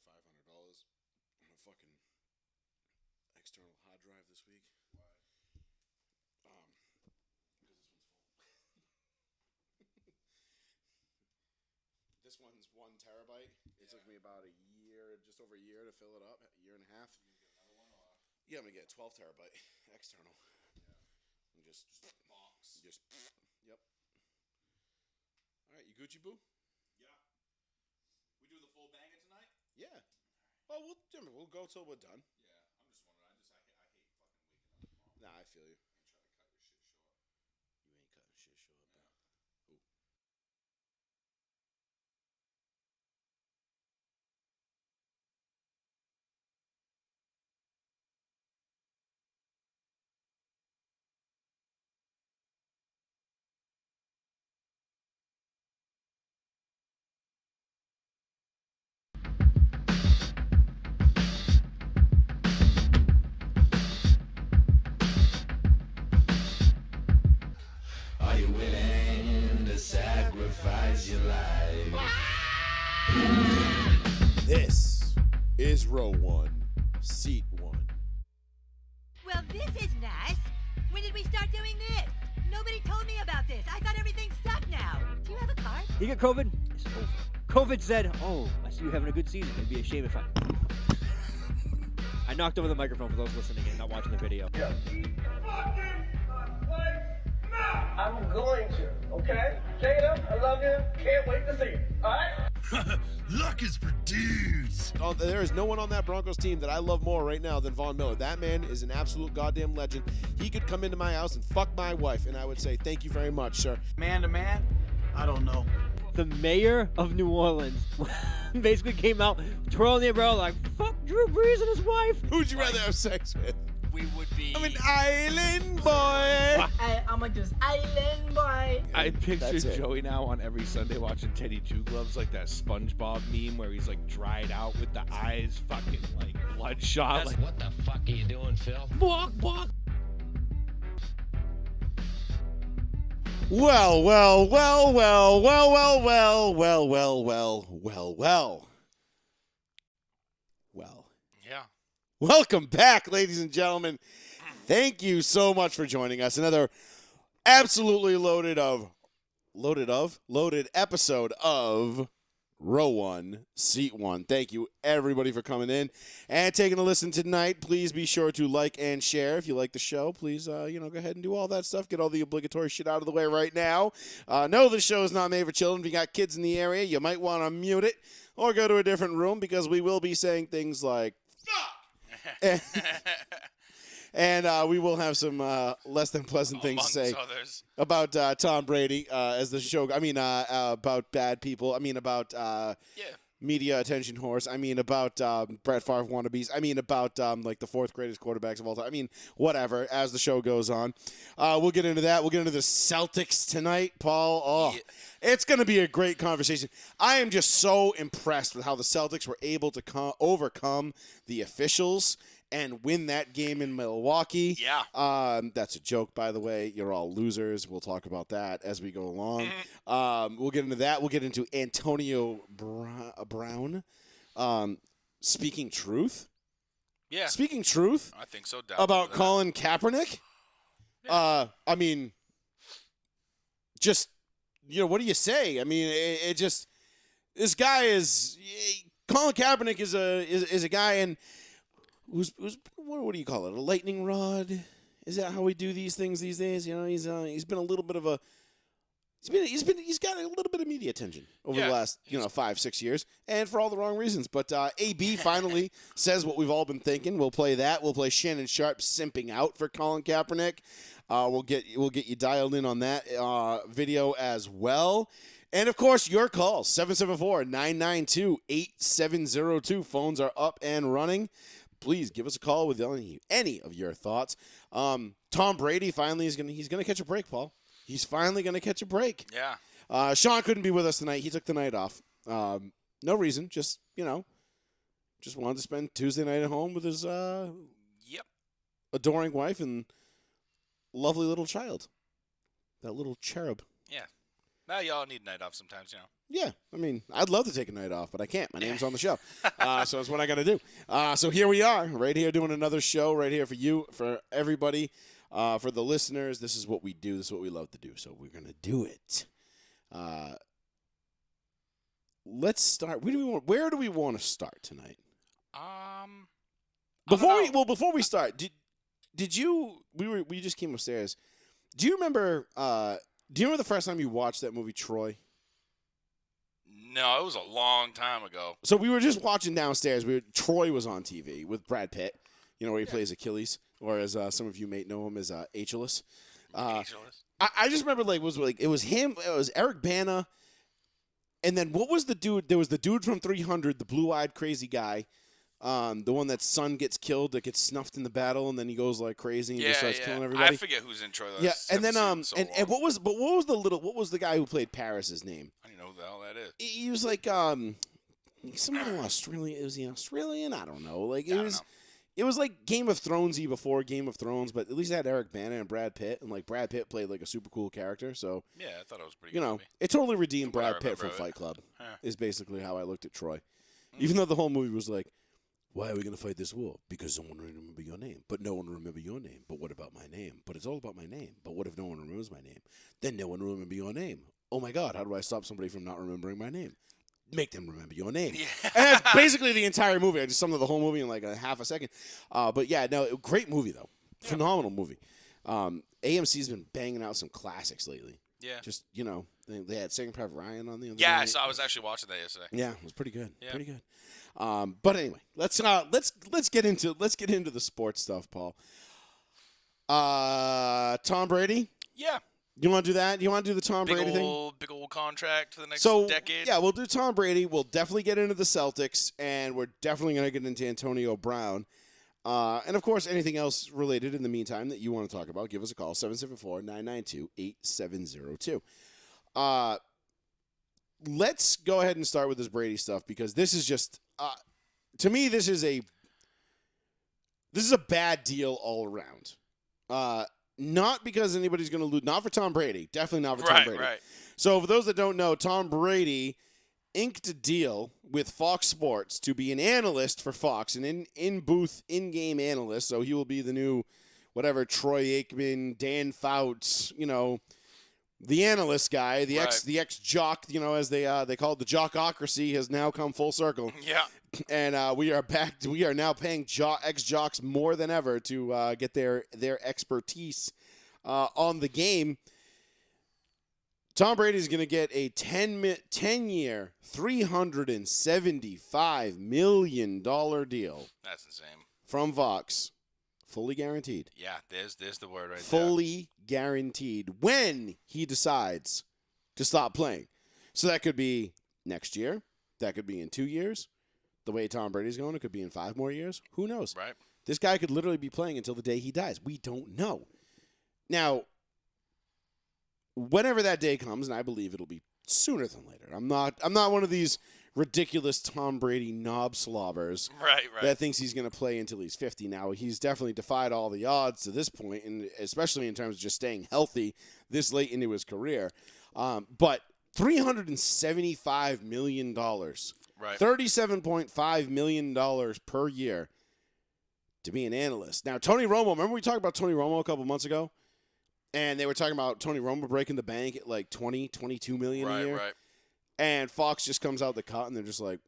$500 on a fucking external hard drive this week. Why? Because this one's full. This one's 1 terabyte. It took me about a year, just over a year to fill it up, a year and a half. You gonna get another one or? Yeah, I'm gonna get a 12 terabyte external. Yeah. And just box. Yep. All right, you Gucci boo? Yeah. We do the full banger tonight? Yeah. Well, we'll go till we're done. Yeah, I'm just wondering. I hate fucking waking up tomorrow. Nah, I feel you. And try to cut your shit short. You ain't cutting shit short, bro. Ooh. Are you willing to sacrifice your life? This is row 1, seat 1. Well, this is nice. When did we start doing this? Nobody told me about this. I thought everything sucked now. Do you have a card? You get COVID? It's over. COVID said, "Oh, I see you having a good season. It'd be a shame if I knocked over the microphone for those listening and not watching the video. I'm going to, okay? Jada, I love you. Can't wait to see you. All right? Luck is for dudes. Oh, there is no one on that Broncos team that I love more right now than Von Miller. That man is an absolute goddamn legend. He could come into my house and fuck my wife, and I would say, thank you very much, sir. Man to man, I don't know. The mayor of New Orleans basically came out twirling the umbrella like, fuck Drew Brees and his wife. Who'd you rather have sex with? We would be. I'm an island boy. I'm like this island boy. I picture That's it. Joey now on every Sunday watching Teddy Two Gloves, like that SpongeBob meme where he's like dried out with the eyes fucking like bloodshot. Like, What the fuck are you doing, Phil? walk, walk. Well. Yeah. Welcome back, ladies and gentlemen. Thank you so much for joining us. Another absolutely loaded episode of Row 1, Seat 1. Thank you, everybody, for coming in and taking a listen tonight. Please be sure to like and share. If you like the show, please, go ahead and do all that stuff. Get all the obligatory shit out of the way right now. No, the show is not made for children. If you got kids in the area, you might want to mute it or go to a different room because we will be saying things like, fuck! And we will have some less than pleasant things to say Others. about Tom Brady as the show. I mean, about bad people. I mean, about media attention whores. I mean, about Brett Favre wannabes. I mean, about like the 4th greatest quarterbacks of all time. I mean, whatever. As the show goes on, we'll get into that. We'll get into the Celtics tonight, Paul. Oh, it's going to be a great conversation. I am just so impressed with how the Celtics were able to overcome the officials and win that game in Milwaukee. Yeah. That's a joke, by the way. You're all losers. We'll talk about that as we go along. We'll get into that. We'll get into Antonio Brown speaking truth. Yeah. Speaking truth I think so. about Colin Kaepernick. I mean, just, what do you say? I mean, it just, this guy is, Colin Kaepernick is a guy and who's what do you call it? A lightning rod? Is that how we do these things these days? He's been a little bit of a he's got a little bit of media attention over the last 5-6 years, and for all the wrong reasons. But AB finally says what we've all been thinking. We'll play that. We'll play Shannon Sharp simping out for Colin Kaepernick. We'll get you dialed in on that video as well. And, of course, your calls, 774-992-8702. Phones are up and running. Please give us a call with any of your thoughts. Tom Brady finally he's gonna catch a break, Paul. He's finally gonna catch a break. Yeah. Sean couldn't be with us tonight. He took the night off. No reason, just wanted to spend Tuesday night at home with his adoring wife and lovely little child. That little cherub. Yeah. Now y'all need a night off sometimes, you know. Yeah, I mean, I'd love to take a night off, but I can't. My name's on the show, so it's what I got to do. So here we are, right here doing another show, right here for you, for everybody, for the listeners. This is what we do. This is what we love to do. So we're gonna do it. Let's start. Where do we want to start tonight? Before we start, did you? We just came upstairs. Do you remember? Do you remember the first time you watched that movie, Troy? No, it was a long time ago. So we were just watching downstairs. Troy was on TV with Brad Pitt. You know where he plays Achilles, or as some of you may know him as Achilles. I just remember it was him. It was Eric Bana, and then what was the dude? There was the dude from 300, the blue-eyed crazy guy. The one that son gets killed, that gets snuffed in the battle, and then he goes like crazy and just starts killing everybody. I forget who's in Troy. Yeah, and then and what was the guy who played Paris's name? I don't know who the hell that is. He was like some little Australian. Was he Australian? I don't know. Like it was like Game of Thronesy before Game of Thrones, but at least it had Eric Bana and Brad Pitt, and like Brad Pitt played like a super cool character. So yeah, I thought it was pretty. You know, movie. It totally redeemed From what I Brad Pitt from remember Fight Club. Huh. Is basically how I looked at Troy, even though the whole movie was like, why are we going to fight this war? Because someone will remember your name. But no one will remember your name. But what about my name? But it's all about my name. But what if no one remembers my name? Then no one will remember your name. Oh, my God. How do I stop somebody from not remembering my name? Make them remember your name. Yeah. And that's basically the entire movie. I just summed up the whole movie in like a half a second. But, yeah, no, great movie, though. Yeah. Phenomenal movie. AMC's been banging out some classics lately. Yeah. Just, you know, they had Saving Private Ryan on the other Yeah, night. I was actually watching that yesterday. Yeah, it was pretty good. Yeah. Pretty good. But anyway, let's get into the sports stuff, Paul. Tom Brady. Yeah. You want to do that? You want to do the Tom Brady thing? Big old contract for the next decade. Yeah, we'll do Tom Brady. We'll definitely get into the Celtics, and we're definitely going to get into Antonio Brown. And, of course, anything else related in the meantime that you want to talk about, give us a call, 774-992-8702. Let's go ahead and start with this Brady stuff because this is just to me this is a bad deal all around. Not because anybody's going to lose, not for Tom Brady, definitely not for Tom Brady. Right. So for those that don't know, Tom Brady inked a deal with Fox Sports to be an analyst for Fox, an in-booth, in-game analyst. So he will be the new whatever Troy Aikman, Dan Fouts, you know, the analyst guy, the ex-jock, you know, as they call it, the jockocracy has now come full circle. Yeah. And we are back. We are now paying ex-jocks more than ever to get their expertise on the game. Tom Brady is going to get a 10-year, $375 million deal. That's insane. From Fox. Fully guaranteed. Yeah, there's the word right there. Fully guaranteed when he decides to stop playing. So that could be next year. That could be in 2 years. The way Tom Brady's going, it could be in 5 more years. Who knows? Right. This guy could literally be playing until the day he dies. We don't know. Now, whenever that day comes, and I believe it'll be sooner than later. I'm not one of these ridiculous Tom Brady knob slobbers that thinks he's going to play until he's 50 now. He's definitely defied all the odds to this point, and especially in terms of just staying healthy this late into his career. But $375 million, $37.5 million per year to be an analyst. Now, Tony Romo, remember we talked about Tony Romo a couple months ago? And they were talking about Tony Romo breaking the bank at like 22 million a year. Right. And Fox just comes out the cut and they're just like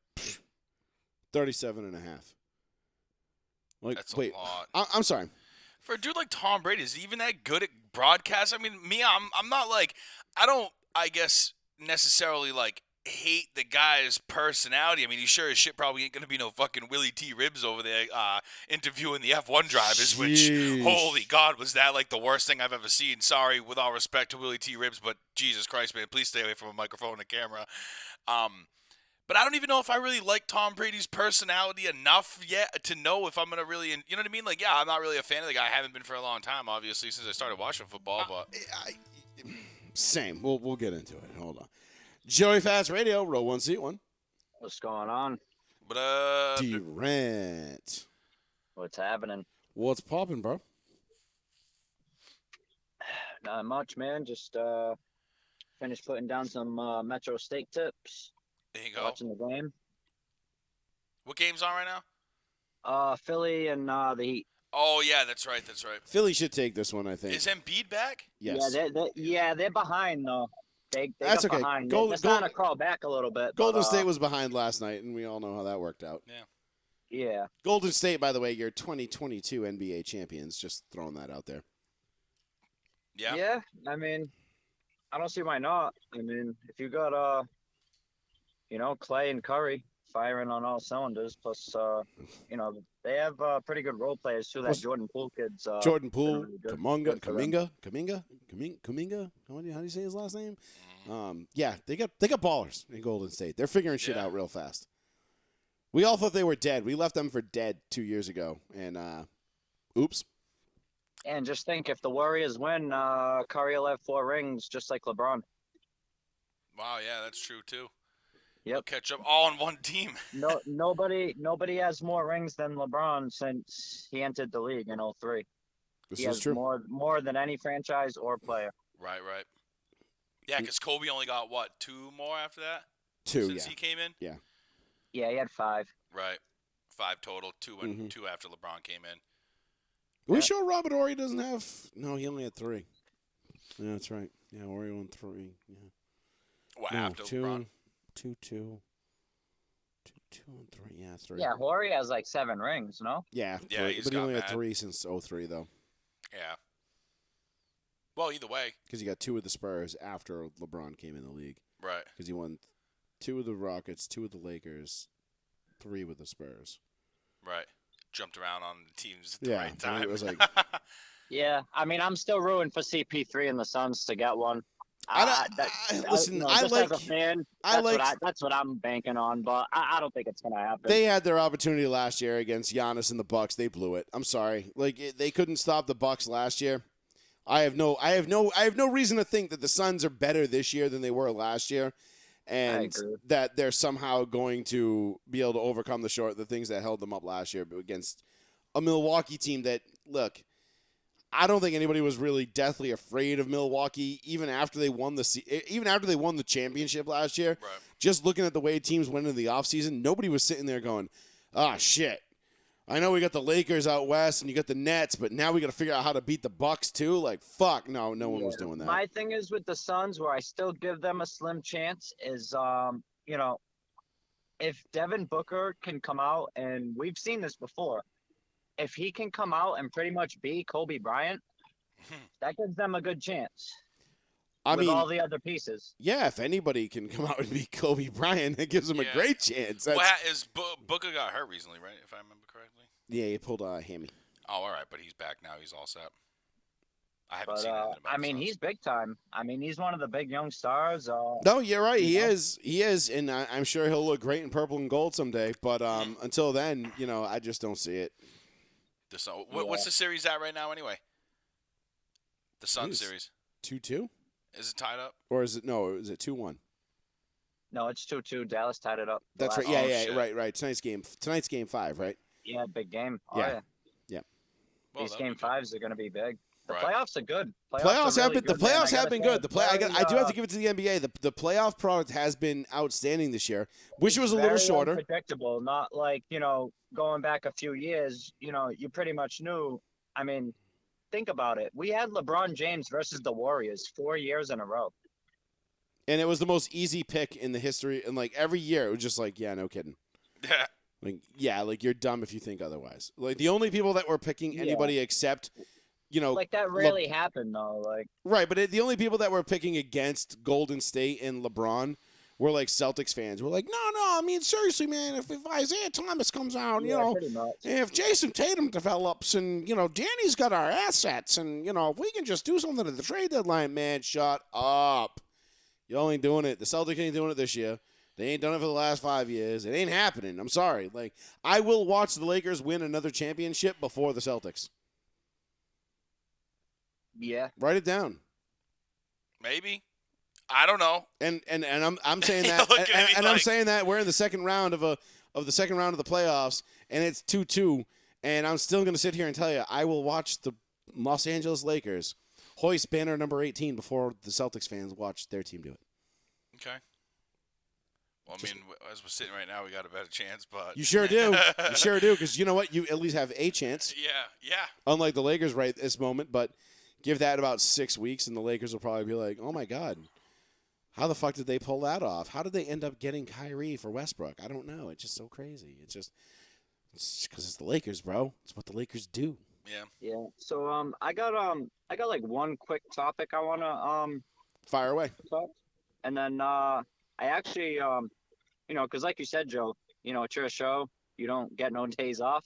37.5. Like, that's wait, a lot. I'm sorry. For a dude like Tom Brady, is he even that good at broadcast? I mean, I'm not like, I don't, I guess, necessarily like hate the guy's personality. I mean, he sure as shit probably ain't going to be no fucking Willie T. Ribs over there interviewing the F1 drivers, which, holy God, was that like the worst thing I've ever seen. Sorry, with all respect to Willie T. Ribs, but Jesus Christ, man, please stay away from a microphone and a camera. But I don't even know if I really like Tom Brady's personality enough yet to know if I'm going to really, you know what I mean? Like, yeah, I'm not really a fan of the guy. I haven't been for a long time, obviously, since I started watching football, but... Same. We'll get into it. Hold on. Joey Fast Radio, row 1, seat 1. What's going on? Durant. What's happening? What's popping, bro? Not much, man. Just finished putting down some Metro Steak tips. There you go. Watching the game. What game's on right now? Philly and the Heat. Oh yeah, that's right. That's right. Philly should take this one, I think. Is Embiid back? Yes. They're behind though. They That's got okay. behind. They're starting to crawl back a little bit. Golden but, State was behind last night, and we all know how that worked out. Yeah. Golden State, by the way, your 2022 NBA champions. Just throwing that out there. Yeah. Yeah. I mean, I don't see why not. I mean, if you got Clay and Curry firing on all cylinders, plus they have pretty good role players too. That Jordan Poole kid's Jordan Poole, really good. Kuminga. How do you say his last name? Yeah, they got ballers in Golden State. They're figuring shit out real fast. We all thought they were dead. We left them for dead 2 years ago, and oops. And just think, if the Warriors win, Curry will have 4 rings, just like LeBron. Wow, yeah, that's true too. Yep. We'll catch up all on one team. Nobody has more rings than LeBron since he entered the league in 03. This he is has true. more than any franchise or player. Right. Yeah, because Kobe only got, 2 more after that? 2, Since he came in? Yeah. Yeah, he had 5. Right. 5 total, 2 and 2 after LeBron came in. Are we sure Robert Horry doesn't have? No, he only had 3. Yeah, that's right. Yeah, Horry won 3. Yeah. What, No, after 2, LeBron? 2, 2, 2, and 3. Yeah, 3. Yeah, Horry has like 7 rings, no? Yeah, Yeah, 3. he's But he got only had mad. 3 since 03, though. Yeah. Well, either way. Because he got 2 with the Spurs after LeBron came in the league. Right. Because he won 2 with the Rockets, 2 with the Lakers, 3 with the Spurs. Right. Jumped around on the teams at the right I mean, time. it was like Yeah, I mean, I'm still rooting for CP3 and the Suns to get one. listen. Just as a fan, that's what I'm banking on, but I don't think it's gonna happen. They had their opportunity last year against Giannis and the Bucks. They blew it. I'm sorry. They couldn't stop the Bucks last year. I have no reason to think that the Suns are better this year than they were last year, and that they're somehow going to be able to overcome the things that held them up last year against a Milwaukee team that, look, I don't think anybody was really deathly afraid of Milwaukee even after they won the championship last year. Right. Just looking at the way teams went into the offseason, nobody was sitting there going, "Ah, shit. I know we got the Lakers out west and you got the Nets, but now we got to figure out how to beat the Bucks too." Like, fuck, no one was doing that. My thing is with the Suns, where I still give them a slim chance, is if Devin Booker can come out, and we've seen this before, if he can come out and pretty much be Kobe Bryant, that gives them a good chance. I with mean, all the other pieces. Yeah, if anybody can come out and be Kobe Bryant, that gives them a great chance. Booker got hurt recently, right? If I remember correctly. Yeah, he pulled a hammy. Oh, all right, but he's back now. He's all set. I haven't seen anything about I mean, he's big time. I mean, he's one of the big young stars. No, you're right. He is, and I'm sure he'll look great in purple and gold someday. But until then, I just don't see it. What's the series at right now, anyway? The Sun series. 2-2. Is it tied up? Or is it 2-1? No, it's 2-2. Dallas tied it up. That's right. Yeah, right. Tonight's game 5, right? Yeah, big game. Yeah. Well, these game 5s are going to be big. The Right. playoffs are good. The playoffs have been good. I do have to give give it to the NBA. The playoff product has been outstanding this year. Wish it was a little shorter. Predictable, not like going back a few years. You pretty much knew. I mean, think about it. We had LeBron James versus the Warriors 4 years in a row. And it was the most easy pick in the history. And every year, it was just yeah, no kidding. Yeah. You're dumb if you think otherwise. The only people that were picking anybody except, that rarely happened though. Right, but the only people that were picking against Golden State and LeBron were Celtics fans. We're no, I mean, seriously, man, if Isaiah Thomas comes out, if Jason Tatum develops and, Danny's got our assets and, if we can just do something at the trade deadline, man, shut up. You only doing it. The Celtics ain't doing it this year. They ain't done it for the last 5 years. It ain't happening. I'm sorry. I will watch the Lakers win another championship before the Celtics. Yeah. Write it down. Maybe. I don't know. And I'm saying that I'm saying that we're in the second round of the playoffs and it's 2-2 and I'm still going to sit here and tell you I will watch the Los Angeles Lakers hoist banner number 18 before the Celtics fans watch their team do it. Okay. Well, I mean, as we're sitting right now, we got a better chance, but You sure do. You sure do, because you know what? You at least have a chance. Yeah. Unlike the Lakers right this moment, but give that about 6 weeks, and the Lakers will probably be like, oh, my God. How the fuck did they pull that off? How did they end up getting Kyrie for Westbrook? I don't know. It's just so crazy. It's because it's the Lakers, bro. It's what the Lakers do. Yeah. So I got like one quick topic I wanna Fire away. talk, and then I actually because like you said, Joe, it's your show. You don't get no days off.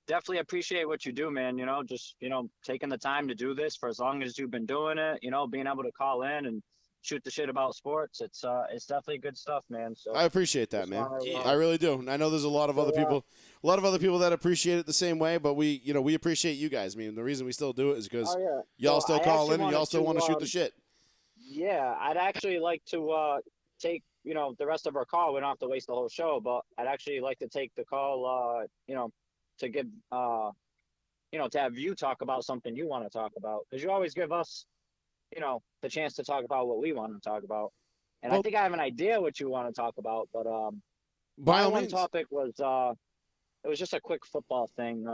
Definitely appreciate what you do, man. Just taking the time to do this for as long as you've been doing it. Being able to call in and shoot the shit about sports. It's definitely good stuff, man. So I appreciate that, man. Yeah. I really do. And I know there's a lot of other people, that appreciate it the same way. But we appreciate you guys. I mean, the reason we still do it is because y'all still call in and y'all still want to shoot the shit. Yeah, I'd actually like to take the rest of our call. We don't have to waste the whole show, but I'd actually like to take the call. To give to have you talk about something you want to talk about, because you always give us the chance to talk about what we want to talk about. And I think I have an idea what you want to talk about, but by my all one means. topic was it was just a quick football thing.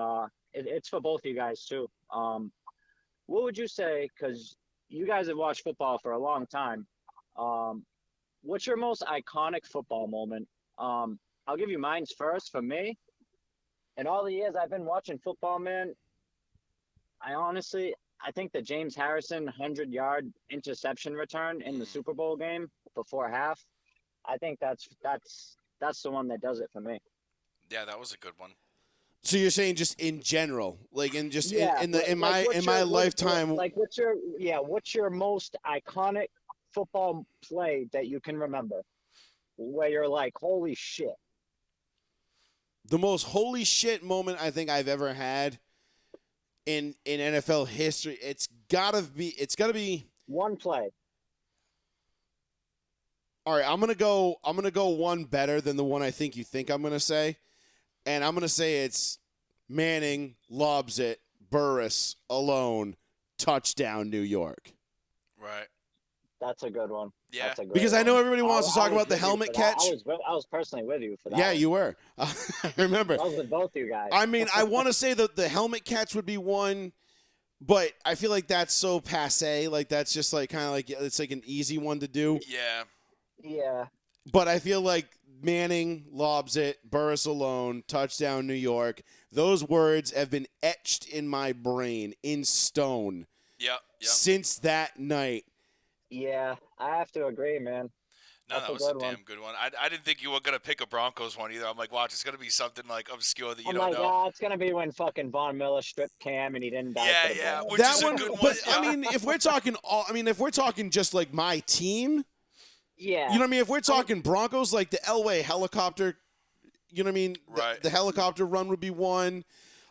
It's for both of you guys too. What would you say, because you guys have watched football for a long time, what's your most iconic football moment? I'll give you mine's first. For me, in all the years I've been watching football, man, I think the James Harrison 100-yard interception return in the Super Bowl game before half, I think that's the one that does it for me. Yeah, that was a good one. So you're saying just in general, like in just in what's my your- lifetime. what's your most iconic football play that you can remember, where you're like, holy shit? The most holy shit moment I think I've ever had in NFL history. It's gotta be One play. all right. I'm gonna go one better than the one I think you think I'm gonna say, and I'm gonna say it's Manning lobs it, Burris alone, touchdown New York. Right. That's a good one. Yeah. That's a great Because I know one. everybody wants to talk was about the with you helmet for that. catch. I was personally with you for that. Yeah, one. you were. I remember. I was with both you guys. I mean, I want to say that the helmet catch would be one, but I feel like that's so passe. Like that's just like kind of like it's like an easy one to do. Yeah. Yeah. But I feel like Manning lobs it, Burris alone, touchdown New York. Those words have been etched in my brain in stone Yep. since that night. Yeah, I have to agree, man. No, That's that a was a good damn one. good one. I didn't think you were gonna pick a Broncos one either. I'm like, watch, it's gonna be something like obscure that you I'm don't like, know. it's gonna be when fucking Von Miller stripped Cam and he didn't die. Yeah, for the yeah. ball. Which That is a one, good one. but Yeah. I mean, if we're talking just like my team, Yeah. you know what I mean? If we're talking Broncos, like the Elway helicopter, you know what I mean? Right. The helicopter run would be one.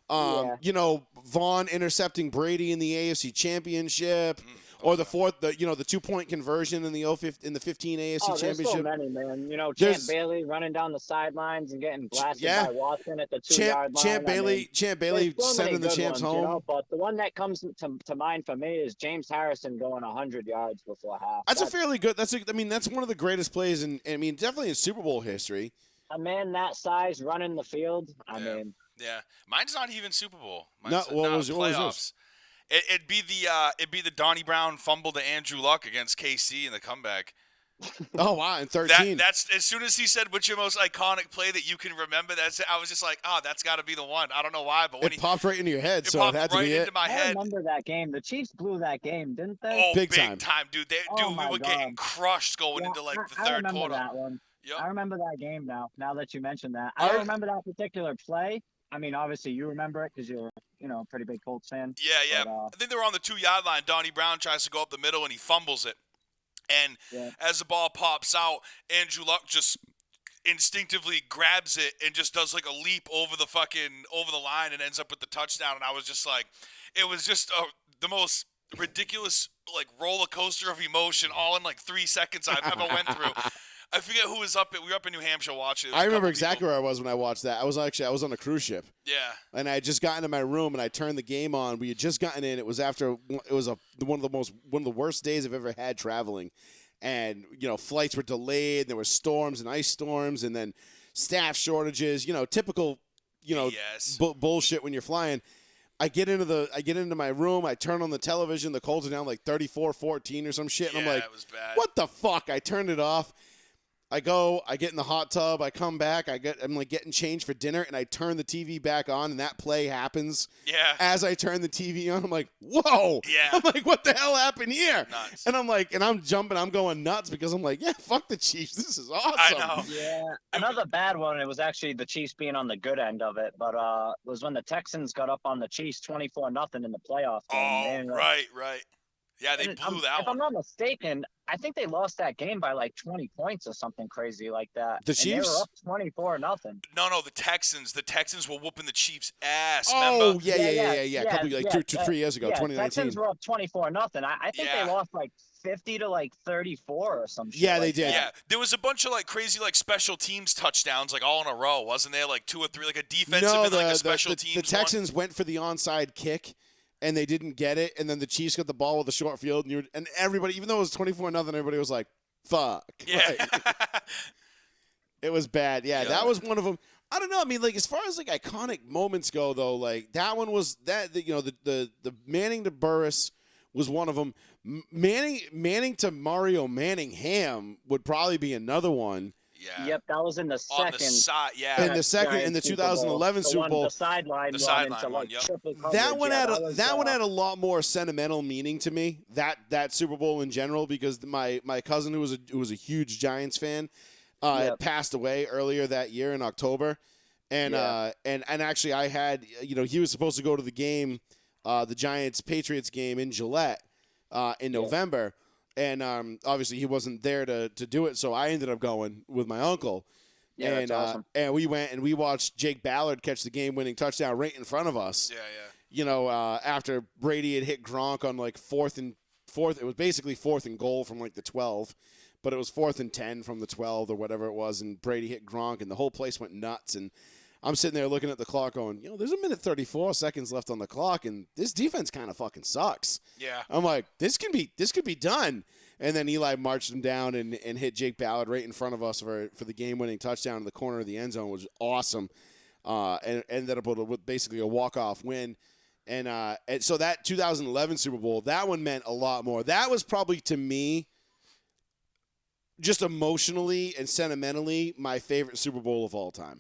Yeah. You know, Vaughn intercepting Brady in the AFC Championship, or the 2-point conversion in the 15 AFC Oh, there's Championship. so many, man. Champ There's- Bailey running down the sidelines and getting blasted Yeah. by Watson at the 2-yard line. Champ Bailey there's so sending many the good champs ones, home. But the one that comes to mind for me is James Harrison going 100 yards before half. That's a fairly good. That's one of the greatest plays definitely in Super Bowl history. A man that size running the field. I Yeah. mean, Yeah, mine's not even Super Bowl. No, Mine's what was playoffs. yours? It'd be the Donnie Brown fumble to Andrew Luck against KC in the comeback. Oh wow, in 13. That's as soon as he said, "What's your most iconic play that you can remember?" I was just like, "Oh, that's got to be the one." I don't know why, but when it popped right into your head, it so it popped had to right be into it. my I head. remember that game. The Chiefs blew that game, didn't they? Oh, Big big time. dude. Oh We my were getting God. crushed going Yeah, into like the I third remember quarter. that one. Yep. I remember that game now that you mentioned that. I- I don't remember that particular play. I mean, obviously you remember it because you're, a pretty big Colts fan. Yeah. But, I think they were on the 2-yard line. Donnie Brown tries to go up the middle and he fumbles it. And Yeah. as the ball pops out, Andrew Luck just instinctively grabs it and just does like a leap over the line and ends up with the touchdown. And I was just like, it was just the most ridiculous like roller coaster of emotion all in like 3 seconds I've ever went through. I forget who was up. We were up in New Hampshire watching. I remember exactly where I was when I watched that. I was on a cruise ship. Yeah. And I had just gotten to my room and I turned the game on. We had just gotten in. It was one of the worst days I've ever had traveling. And, flights were delayed. There were storms and ice storms and then staff shortages, typical, bullshit when you're flying. I get into my room. I turn on the television. The Colts are down like 34-14 or some shit. And I'm like, it was bad. what the fuck? I turned it off. I get in the hot tub. I come back. I'm like getting changed for dinner, and I turn the TV back on, and that play happens. Yeah. As I turn the TV on, I'm like, whoa. Yeah. I'm like, what the hell happened here? Nuts. And I'm like, and I'm jumping. I'm going nuts because I'm like, yeah, fuck the Chiefs. This is awesome. I know. Yeah, another bad one. It was actually the Chiefs being on the good end of it, but was when the Texans got up on the Chiefs 24-0 in the playoff game. Oh, right. Yeah, they blew that If one. I'm not mistaken, I think they lost that game by like 20 points or something crazy like that. The And Chiefs? they were up 24-0. No, the Texans. The Texans were whooping the Chiefs' ass. Oh, remember? yeah. A couple, like 3 years ago, 2019. Texans were up 24-0. I think Yeah. they lost like 50 to like 34 or some shit. Yeah, they like did. that. Yeah, there was a bunch of like crazy like special teams touchdowns like all in a row, wasn't there? Like 2 or 3, like a defensive and like a special teams. The Texans went for the onside kick, and they didn't get it, and then the Chiefs got the ball with a short field, and everybody, even though it was 24-0, everybody was like, "Fuck." Yeah. Like, it was bad. Yeah, Yeah. that was one of them. I don't know. I mean, like as far as like iconic moments go, though, like that one was the Manning to Burris was one of them. Manning to Mario Manningham would probably be another one. Yeah. Yep, that was in the On second. the side, yeah. In the second, in the 2011 Super Bowl. The sideline The one sideline into, one, like, yep. triple coverage. That one Yeah, had a lot more sentimental meaning to me. That Super Bowl in general, because my cousin who was a huge Giants fan had passed away earlier that year in October, and actually I had he was supposed to go to the game, the Giants Patriots game in Gillette in November, and obviously he wasn't there to do it, so I ended up going with my uncle. Yeah, and that's awesome. and we went and we watched Jake Ballard catch the game-winning touchdown right in front of us. Yeah. After Brady had hit Gronk on like fourth, it was basically 4th and goal from like the 12, but it was 4th and 10 from the 12 or whatever it was, and Brady hit Gronk, and the whole place went nuts. And I'm sitting there looking at the clock, going, there's a minute 34 seconds left on the clock, and this defense kind of fucking sucks. Yeah. I'm like, this could be done. And then Eli marched him down and hit Jake Ballard right in front of us for the game-winning touchdown in the corner of the end zone, which was awesome. And ended up with basically a walk-off win. And so that 2011 Super Bowl, that one meant a lot more. That was probably, to me, just emotionally and sentimentally, my favorite Super Bowl of all time.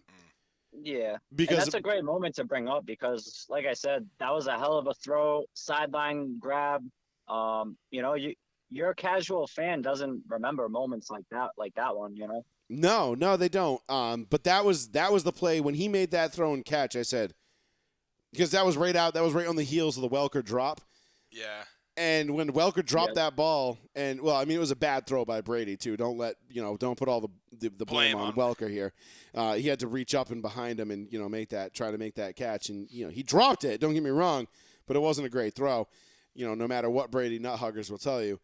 Yeah, Because and that's a great moment to bring up because, like I said, that was a hell of a throw, sideline grab. Your casual fan doesn't remember moments like that one. No, they don't. But that was the play when he made that throw and catch. I said, because that was right on the heels of the Welker drop. Yeah. And when Welker dropped that ball, and it was a bad throw by Brady too. Don't don't put all the blame on Welker here. He had to reach up and behind him and try to make that catch, and he dropped it. Don't get me wrong, but it wasn't a great throw. No matter what Brady nut huggers will tell you.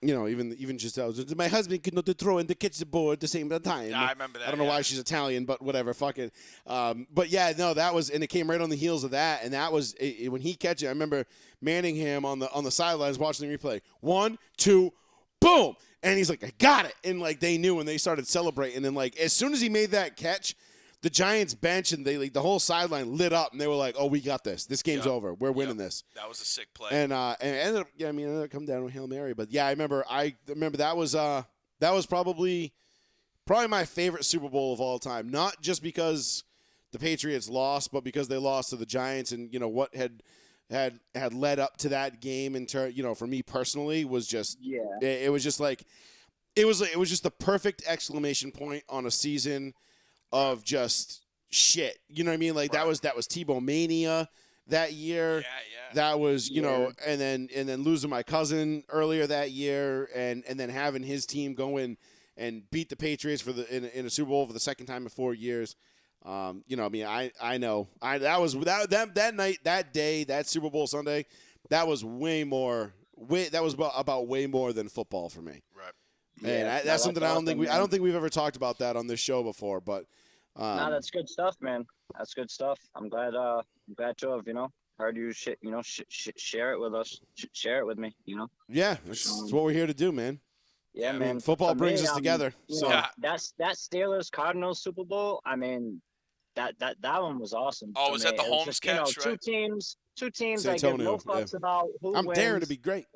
Even just my husband could not throw and catch the ball at the same time. Yeah, I remember that. I don't know why she's Italian, but whatever, fuck it. But yeah, no, that was, and it came right on the heels of that, and that was when he catch it. I remember Manningham on the sidelines watching the replay. 1, 2, boom, and he's like, I got it, and like they knew, and they started celebrating, and like as soon as he made that catch, the Giants bench and the whole sideline lit up, and they were like, "Oh, we got this. This game's over. We're winning this." That was a sick play. And it ended up, it ended up coming down to Hail Mary. But yeah, I remember that was probably my favorite Super Bowl of all time. Not just because the Patriots lost, but because they lost to the Giants, and what had led up to that game. For me personally, was just it was just like it was just the perfect exclamation point on a season of just shit. You know what I mean? Like that was Tebow Mania that year. Yeah. That was, and then losing my cousin earlier that year and then having his team go in and beat the Patriots in a Super Bowl for the second time in 4 years. I know. That night, that day, that Super Bowl Sunday, that was about way more than football for me. Right. And Yeah, that's no, something I don't think awesome, man. we've ever talked about that on this show before. But No, that's good stuff, man. That's good stuff. I'm glad to have, heard you share it with us. Share it with me, yeah, that's what we're here to do, man. Yeah, I I man. mean, football For brings me, us together. So Yeah. that Steelers Cardinals Super Bowl, I mean, that one was awesome. Oh, for was me. that the It was Holmes just, catch, two right? teams San I give no Antonio, yeah. fucks about who I'm wins. daring to be great.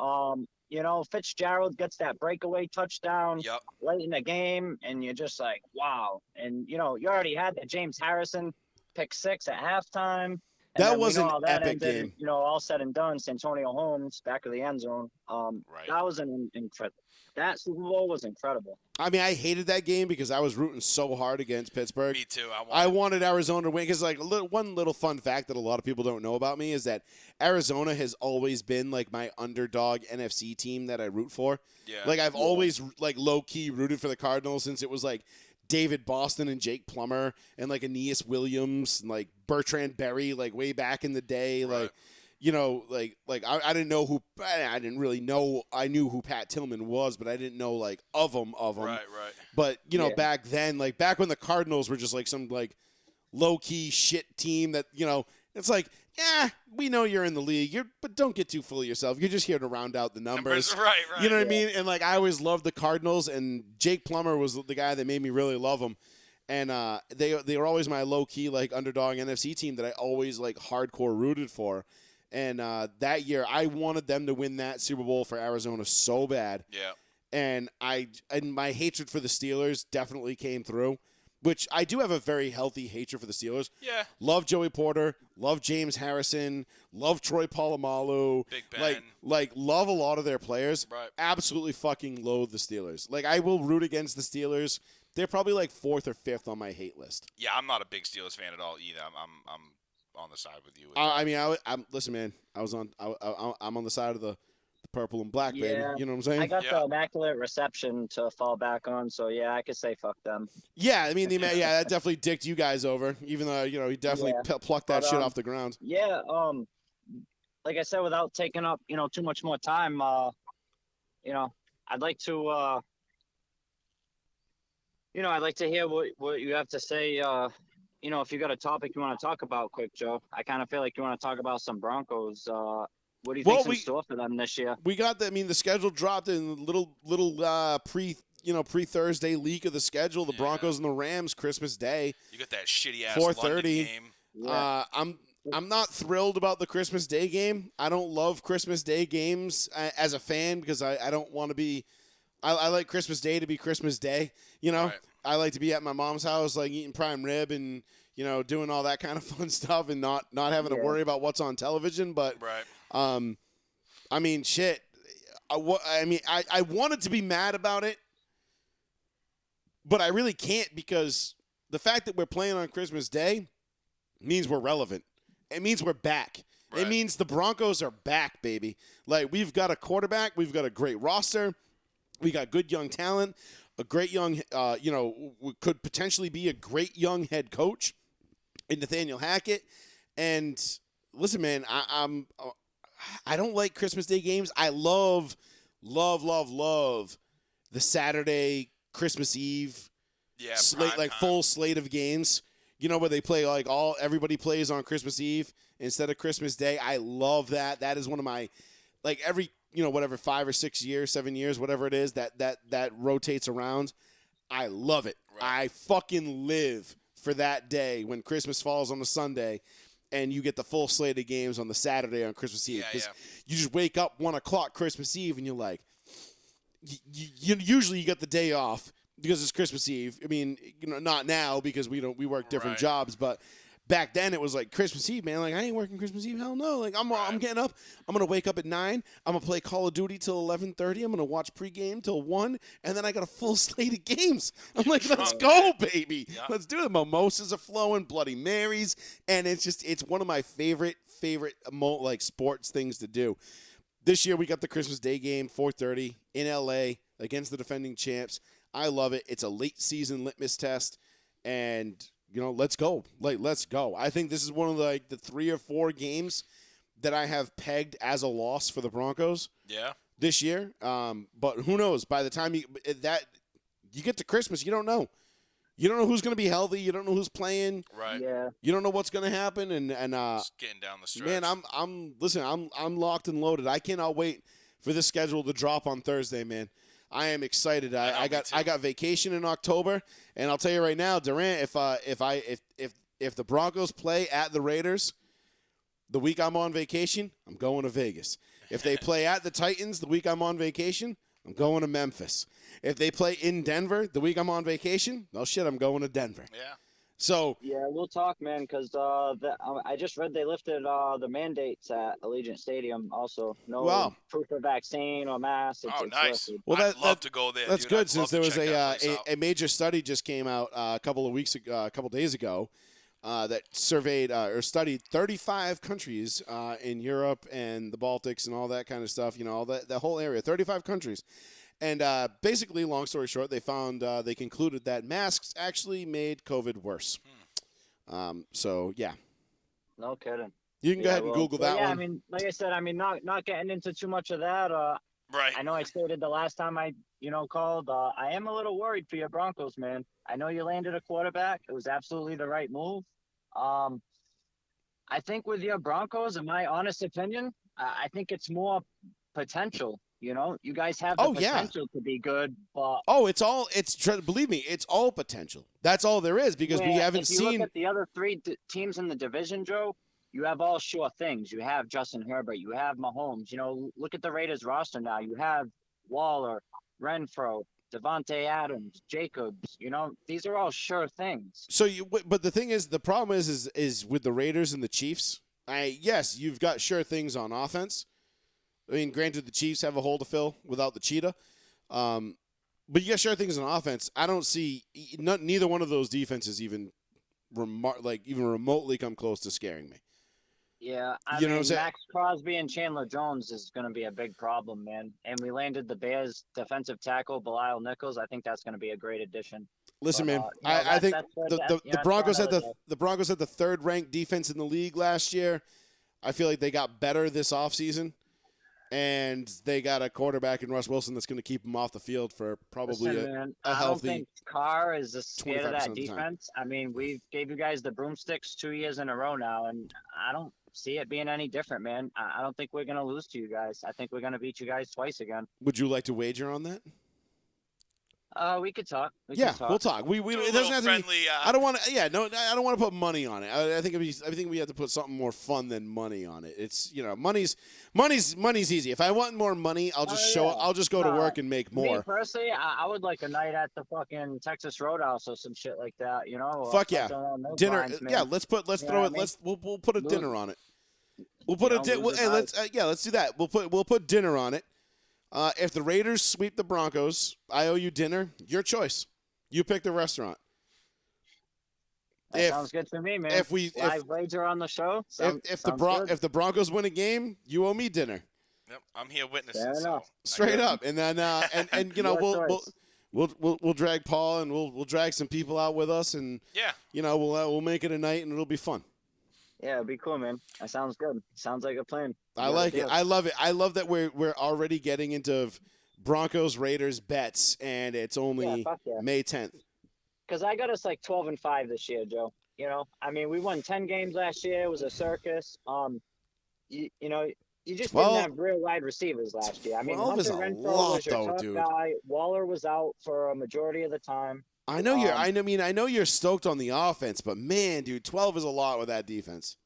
Fitzgerald gets that breakaway touchdown Yep. late in the game, and you're just like, wow. And you already had the James Harrison pick six at halftime. And That then was we know an how that epic ended, game. all said and done, Santonio Holmes back of the end zone. Right. That was an incredible. That Super Bowl was incredible. I mean, I hated that game because I was rooting so hard against Pittsburgh. Me too. I wanted Arizona to win because, like, one little fun fact that a lot of people don't know about me is that Arizona has always been like my underdog NFC team that I root for. Yeah. Like, I've always like low key rooted for the Cardinals since it was like David Boston and Jake Plummer and like Aeneas Williams and like Bertrand Berry, like way back in the day, Right. like. I didn't know who I didn't really know. I knew who Pat Tillman was, but I didn't know like of him. Right. But Yeah. back then, like back when the Cardinals were just like some like low key shit team that it's like, yeah, we know you're in the league, but don't get too full of yourself. You're just here to round out the numbers. Right. You know what I mean? And like I always loved the Cardinals, and Jake Plummer was the guy that made me really love them. And they were always my low key like underdog NFC team that I always like hardcore rooted for. And that year, I wanted them to win that Super Bowl for Arizona so bad. Yeah. And my hatred for the Steelers definitely came through, which I do have a very healthy hatred for the Steelers. Yeah. Love Joey Porter, love James Harrison, love Troy Polamalu. Big Ben. Like love a lot of their players. Right. Absolutely fucking loathe the Steelers. Like I will root against the Steelers. They're probably like 4th or 5th on my hate list. Yeah, I'm not a big Steelers fan at all either. I'm on the side with you. I'm listen, man. I'm on the side of the purple and black, baby. Yeah. You know what I'm saying? I got the immaculate reception to fall back on, so yeah, I could say fuck them. Yeah, I mean, that definitely dicked you guys over. Even though he definitely plucked that shit off the ground. Yeah, like I said, without taking up too much more time, I'd like to I'd like to hear what you have to say. If you got a topic you want to talk about, quick, Joe. I kind of feel like you want to talk about some Broncos. What do you think's in store for them this year? We got the schedule dropped in little pre-Thursday leak of the schedule. The Broncos and the Rams Christmas Day. You got that shitty ass 4:30 London game. Yeah. I'm not thrilled about the Christmas Day game. I don't love Christmas Day games as a fan because I don't want to be. I like Christmas Day to be Christmas Day. Right. I like to be at my mom's house, like eating prime rib and doing all that kind of fun stuff, and not having to worry about what's on television. But Right. I mean, shit. I wanted to be mad about it, but I really can't because the fact that we're playing on Christmas Day means we're relevant. It means we're back. Right. It means the Broncos are back, baby. Like, we've got a quarterback. We've got a great roster. We got good young talent. A great young, could potentially be a great young head coach in Nathaniel Hackett. And listen, man, I don't like Christmas Day games. I love the Saturday Christmas Eve slate, prime like time. full slate of games. Where they play like everybody plays on Christmas Eve instead of Christmas Day. I love that. That is one of my every 5 or 6 years, 7 years, whatever it is that rotates around. I love it. Right. I fucking live for that day when Christmas falls on a Sunday and you get the full slate of games on the Saturday on Christmas Eve. Yeah. You just wake up 1 o'clock Christmas Eve and you're like, usually you get the day off because it's Christmas Eve. I mean, not now because we work different jobs, but back then it was like Christmas Eve, man. Like, I ain't working Christmas Eve. Hell no. Like, I'm getting up. I'm gonna wake up at 9. I'm gonna play Call of Duty till 11:30. I'm gonna watch pregame till 1, and then I got a full slate of games. I'm like, let's go, baby. Yeah. Let's do it. Mimosas are flowing, Bloody Marys, and it's one of my favorite sports things to do. This year we got the Christmas Day game, 4:30 in LA against the defending champs. I love it. It's a late season litmus test, and let's go. Let's go. I think this is one of the 3 or 4 games that I have pegged as a loss for the Broncos. Yeah. this year. But who knows? By the time you get to Christmas, you don't know. You don't know who's going to be healthy. You don't know who's playing. Right. Yeah. You don't know what's going to happen. And Just getting down the stretch. man, I'm locked and loaded. I cannot wait for this schedule to drop on Thursday, man. I am excited. I got vacation in October, and I'll tell you right now, Durant, if the Broncos play at the Raiders the week I'm on vacation, I'm going to Vegas. If they play at the Titans the week I'm on vacation, I'm going to Memphis. If they play in Denver the week I'm on vacation, well, shit, I'm going to Denver. Yeah. So Yeah, we'll talk, man, because I just read they lifted the mandates at Allegiant Stadium. Also, no Wow. proof of vaccine or mask. It's Nice. lifted. Well, I'd love to go there. That's dude. good I'd since love there to was check that place out. a major study just came out a couple days ago that surveyed or studied 35 countries in Europe and the Baltics and all that kind of stuff. You know, all that whole area, 35 countries. And basically, long story short, they found they concluded that masks actually made COVID worse. So yeah, No kidding. you can go ahead and Google that yeah, one. I mean, like I said, not getting into too much of that. Right. I know I stated the last time I called. I am a little worried for your Broncos, man. I know you landed a quarterback. It was absolutely the right move. I think with your Broncos, in my honest opinion, I think it's more potential. You know, you guys have the potential to be good, but believe me, it's all potential. That's all there is because we haven't if you seen. look at the other three teams in the division, Joe, you have all sure things. You have Justin Herbert, you have Mahomes. You know, look at the Raiders roster now. You have Waller, Renfro, Devontae Adams, Jacobs. You know, these are all sure things. So but the thing is, the problem is with the Raiders and the Chiefs. Yes, you've got sure things on offense. I mean, granted, the Chiefs have a hole to fill without the cheetah. But you got sure things on offense. I don't see neither one of those defenses even remotely come close to scaring me. Yeah, I You know mean, what I'm saying? Max Crosby and Chandler Jones is going to be a big problem, man. And we landed the Bears defensive tackle, Belial Nichols. I think that's going to be a great addition. Listen, man, I think the Broncos had the Broncos had the third ranked defense in the league last year. I feel like they got better this offseason. And they got a quarterback in Russ Wilson that's going to keep them off the field for probably a healthy. I don't think Carr is scared of 25% that of the time. defense. I mean, we gave you guys the broomsticks 2 years in a row now, and I don't see it being any different, man. I don't think we're going to lose to you guys. I think we're going to beat you guys twice again. Would you like to wager on that? We could talk. We'll talk. We Do a it little doesn't have to friendly, be. I don't want to. Yeah, no, I don't want to put money on it. I think we have to put something more fun than money on it. It's money's easy. If I want more money, I'll just show. I'll just go to work and make more. Me personally, I would like a night at the fucking Texas Roadhouse or some shit like that. You know? Fuck yeah, dinner. Lines, Yeah, let's throw it. We'll put a dinner on it. We'll put let's do that. We'll put dinner on it. If the Raiders sweep the Broncos, I owe you dinner. Your choice. You pick the restaurant. That sounds good to me, man. If wager on the show, if the Broncos win a game, you owe me dinner. Yep, I'm here witnessing. Fair enough. Straight up, and then we'll drag Paul and we'll drag some people out with us, and we'll make it a night and it'll be fun. Yeah, it'd be cool, man. That sounds good. Sounds like a plan. I like it. I love it. I love that we're already getting into Broncos Raiders bets, and it's only May 10th. Because I got us like 12-5 this year, Joe. You know, I mean, we won 10 games last year. It was a circus. You just didn't have real wide receivers last year. I mean, 12 is a Renfro lot, was your top dude. guy. Waller was out for a majority of the time. I know I know you're stoked on the offense, but man, dude, 12 is a lot with that defense.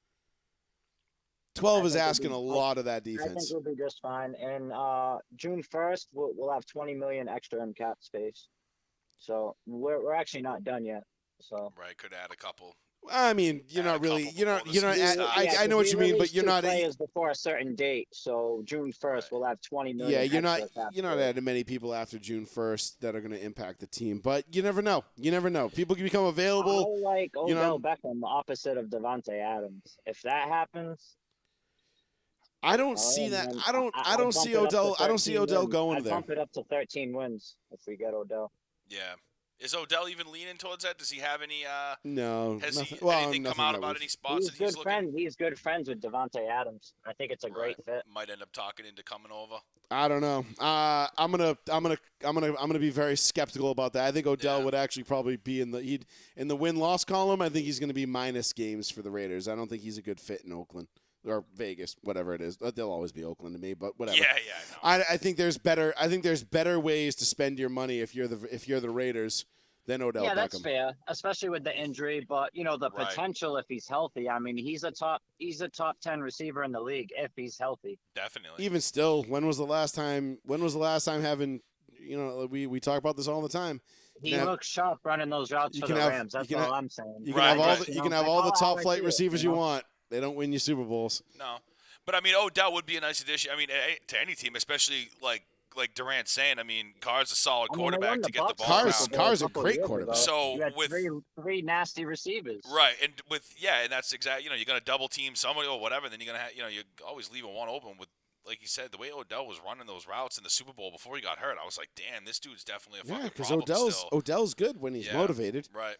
12 is asking a lot of that defense. I think we'll be just fine. And June 1st, we'll have $20 million extra in cap space. So we're actually not done yet. So right, could add a couple. I mean, you're not really. I know what you mean, but you're not. Players before a certain date, so June 1st we'll have 20 million. Yeah, you're not adding many people after June 1st that are going to impact the team, but you never know. You never know. People can become available. Like Odell Beckham, opposite of Devontae Adams. If that happens, I don't see that. I don't see Odell. I don't see Odell going there. I'd bump it up to 13 wins if we get Odell. Yeah. Is Odell even leaning towards that? Does he have any? No, Has nothing, he well, anything come nothing out that about we've- any spots He's that he's good looking? friend. He's good friends with Devontae Adams. I think it's a great fit. Might end up talking into coming over. I don't know. I'm gonna be very skeptical about that. I think Odell would actually probably be in the win-loss column. I think he's gonna be minus games for the Raiders. I don't think he's a good fit in Oakland or Vegas, whatever it is. They'll always be Oakland to me, but whatever. Yeah, I know. I think there's better ways to spend your money if you're the Raiders than Odell Yeah, Beckham. that's fair, especially with the injury. But the Right. potential if he's healthy. I mean, he's a top 10 receiver in the league if he's healthy. Definitely. Even still, when was the last time having, we talk about this all the time. He looks sharp running those routes you for can the have- Rams. That's you can all ha- I'm saying. You can have all Right. the, you can have all the top flight I see it, receivers you want. They don't win you Super Bowls. No, but I mean, Odell would be a nice addition. I mean, to any team, especially like Durant's saying. I mean, Carr's a solid I mean, they quarterback won to the get the Bucs ball Carr's- around. Carr's a couple great years quarterback. ago. So you had with- three nasty receivers. Right, and and that's exactly. You're gonna double team somebody or whatever. Then you're gonna have, you're always leaving one open with. Like you said, the way Odell was running those routes in the Super Bowl before he got hurt, I was like, "Damn, this dude's definitely a Yeah, fucking because problem still." Odell's good when he's Yeah. motivated. Right.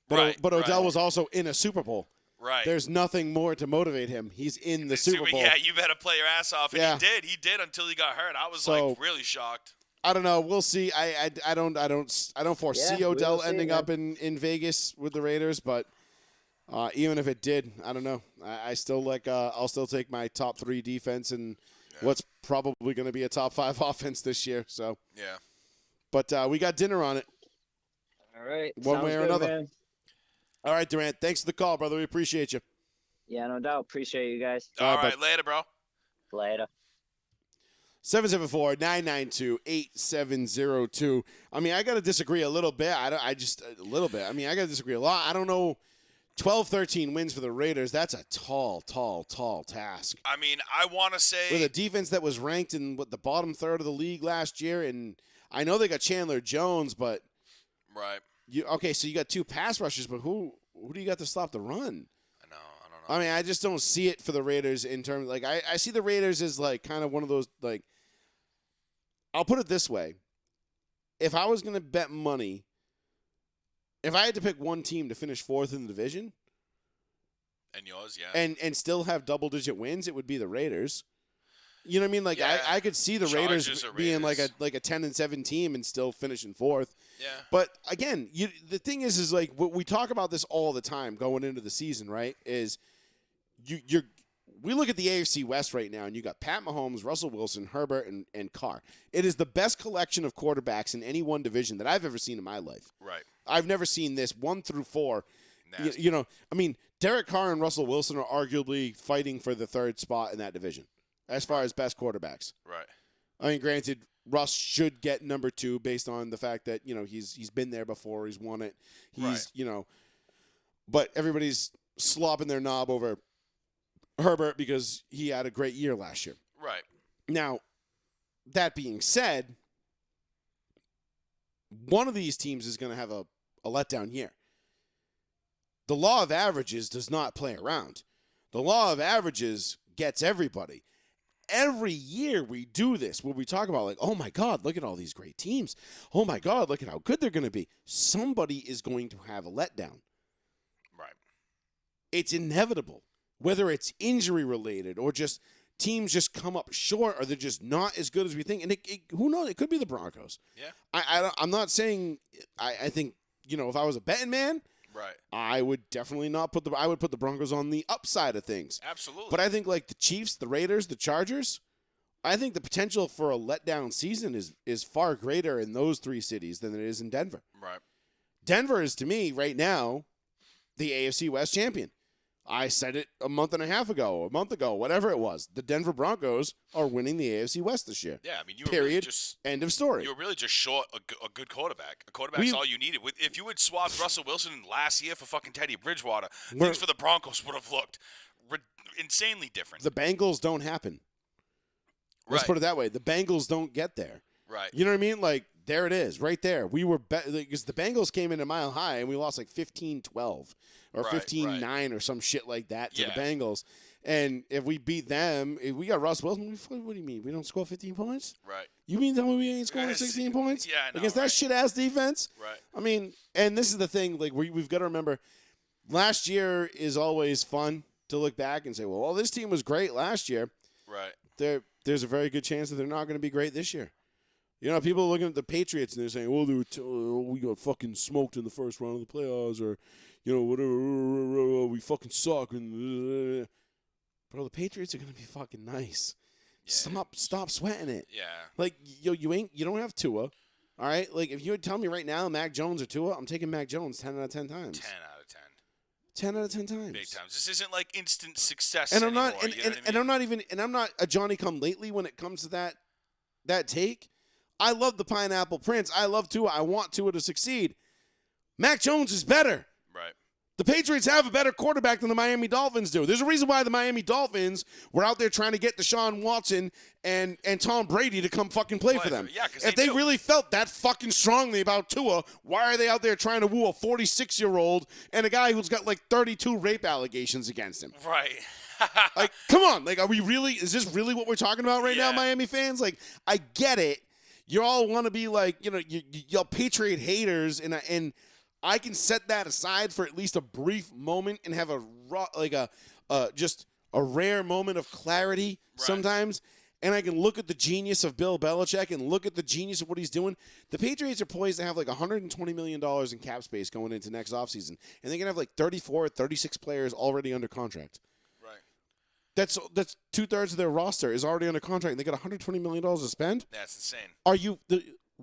But Odell right. was also in a Super Bowl. Right. There's nothing more to motivate him. He's in the Super Bowl. Yeah, you better play your ass off, and Yeah. he did until he got hurt. I was So- like really shocked. I don't know. We'll see. I don't foresee Yeah, we Odell will see, ending man. up in Vegas with the Raiders, but even if it did, I don't know. I still I'll still take my top 3 defense and what's probably going to be a top 5 offense this year. So Yeah. but we got dinner on it. All right. One Sounds way or good, another. man. All right, Durant. Thanks for the call, brother. We appreciate you. Yeah, no doubt. Appreciate you guys. All right, right, later, bro. Later. 774-992-8702. I mean, I got to disagree a little bit. I just a little bit. I mean, I got to disagree a lot. I don't know. 12-13 wins for the Raiders. That's a tall task. I mean, I want to say With a defense that was ranked in the bottom third of the league last year, and I know they got Chandler Jones, but right. so you got 2 pass rushers, but who do you got to stop the run? I don't know. I mean, I just don't see it for the Raiders in terms I see the Raiders as like kind of one of those like. I'll put it this way: if I was going to bet money, if I had to pick one team to finish 4th in the division, And yours, yeah. and still have double-digit wins, it would be the Raiders. You know what I mean? Like Yeah. I could see the Chargers Raiders or being Raiders. like a 10-7 team and still finishing 4th. Yeah. But again, the thing is like we talk about this all the time going into the season, right? Is we look at the AFC West right now, and you got Pat Mahomes, Russell Wilson, Herbert, and Carr. It is the best collection of quarterbacks in any one division that I've ever seen in my life. Right. I've never seen this 1 through 4. Nasty. I mean, Derek Carr and Russell Wilson are arguably fighting for the 3rd spot in that division as far as best quarterbacks. Right. I mean, granted, Russ should get number 2 based on the fact that he's been there before, he's won it, but everybody's slopping their knob over Herbert because he had a great year last year. Right. Now, that being said, one of these teams is going to have a letdown year. The law of averages does not play around. The law of averages gets everybody. Every year we do this where we talk about like, oh my God, look at all these great teams. Oh my God, look at how good they're going to be. Somebody is going to have a letdown. Right. It's inevitable. Whether it's injury related or just teams just come up short or they're just not as good as we think. And who knows? It could be the Broncos. Yeah. I'm not saying I think, if I was a betting man, Right. I would definitely not I would put the Broncos on the upside of things. Absolutely. But I think like the Chiefs, the Raiders, the Chargers, I think the potential for a letdown season is far greater in those 3 cities than it is in Denver. Right. Denver is, to me, right now, the AFC West champion. I said it a month ago, whatever it was. The Denver Broncos are winning the AFC West this year. Yeah, I mean, you were Period. really just End of story. you were really just short a good quarterback. A quarterback's all you needed. If you had swapped Russell Wilson last year for fucking Teddy Bridgewater, things for the Broncos would have looked insanely different. The Bengals don't happen. Let's put it that way. The Bengals don't get there. Right. You know what I mean? Like, there it is, right there. We were because the Bengals came in a mile high and we lost like 15-12 or 15-9 or some shit like that to the Bengals. And if we beat them, if we got Russ Wilson, what do you mean? We don't score 15 points? Right. You mean tell me we ain't scoring 16 points? Yeah, I know, Against right? that shit-ass defense? Right. I mean, and this is the thing, like, we've got to remember, last year is always fun to look back and say, well, this team was great last year. Right. There's a very good chance that they're not going to be great this year. You know, people are looking at the Patriots and they're saying, well, we got fucking smoked in the first round of the playoffs, or, you know, whatever, we fucking suck. And, bro, the Patriots are going to be fucking nice. Yeah. Stop sweating it. Yeah. Like, you don't have Tua. All right? Like, if you would tell me right now Mac Jones or Tua, I'm taking Mac Jones 10 out of 10 times. 10 out of 10. 10 out of 10 times. Big times. This isn't like instant success and I'm anymore, not, and, you know what I and mean? I'm not a Johnny come lately when it comes to that take. I love the Pineapple Prince. I love Tua. I want Tua to succeed. Mac Jones is better. Right. The Patriots have a better quarterback than the Miami Dolphins do. There's a reason why the Miami Dolphins were out there trying to get Deshaun Watson and Tom Brady to come fucking play for them. Yeah, 'cause if they they do. really felt that fucking strongly about Tua, why are they out there trying to woo a 46-year-old and a guy who's got like 32 rape allegations against him? Right. Like, come on. Like, is this really what we're talking about right now, Miami fans? Like, I get it. You all want to be like, you know, y'all Patriot haters, and I can set that aside for at least a brief moment and have just a rare moment of clarity sometimes. And I can look at the genius of Bill Belichick and look at the genius of what he's doing. The Patriots are poised to have like $120 million in cap space going into next offseason. And they're going to have like 34, 36 players already under contract. Right. That's 2/3 of their roster is already under contract. And they got $120 million to spend. That's insane. Are you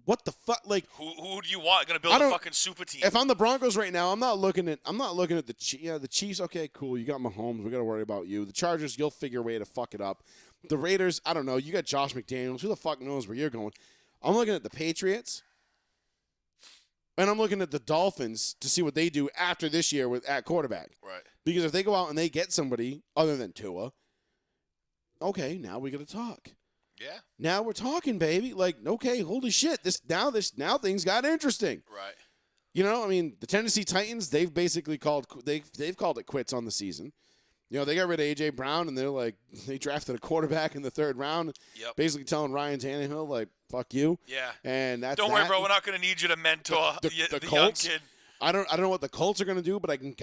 what the fuck? Like, who do you want? Going to build a fucking super team? If I'm the Broncos right now, I'm not looking at the Chiefs. Okay, cool. You got Mahomes. We got to worry about you. The Chargers, you'll figure a way to fuck it up. The Raiders, I don't know. You got Josh McDaniels. Who the fuck knows where you're going? I'm looking at the Patriots, and I'm looking at the Dolphins to see what they do after this year at quarterback. Right. Because if they go out and they get somebody other than Tua, okay, now we got to talk. Yeah. Now we're talking, baby. Like, okay, holy shit. Now things got interesting. Right. You know, I mean, the Tennessee Titans, they've basically called it quits on the season. You know, they got rid of A.J. Brown, and they drafted a quarterback in the 3rd round, basically telling Ryan Tannehill, like, fuck you. Yeah. And that's Don't worry, bro. We're not going to need you to mentor the young Colts. kid. I don't know what the Colts are going to do, but I can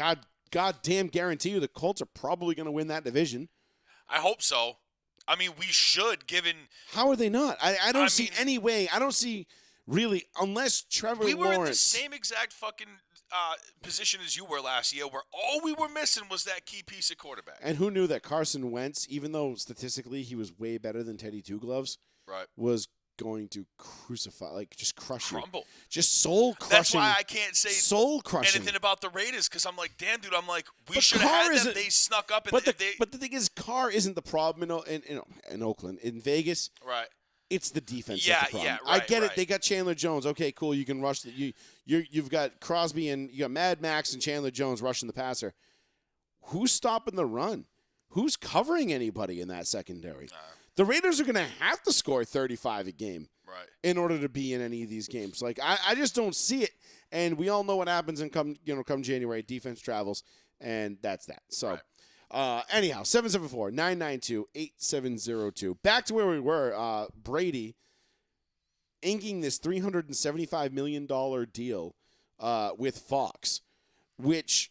goddamn guarantee you the Colts are probably going to win that division. I hope so. I mean, we should, given... How are they not? I don't see any way. I don't see, really, unless Trevor Lawrence... We were in the same exact fucking position as you were last year, where all we were missing was that key piece of quarterback. And who knew that Carson Wentz, even though statistically he was way better than Teddy Two Gloves, was going to just crush Crumble. you. Just soul crushing. That's why I can't say soul crushing anything about the Raiders, because I'm like, damn, dude, we should have had them. They snuck up. But the thing is, Carr isn't the problem in Oakland. In Vegas, right. It's the defense. Yeah, that's the problem. right, I get it. They got Chandler Jones. Okay, cool. You can rush you've got Crosby and you got Mad Max and Chandler Jones rushing the passer. Who's stopping the run? Who's covering anybody in that secondary? The Raiders are going to have to score 35 a game in order to be in any of these games. Like, I just don't see it. And we all know what happens come January. Defense travels, and that's that. So, anyhow, 774-992-8702. Back to where we were. Brady inking this $375 million deal with Fox, which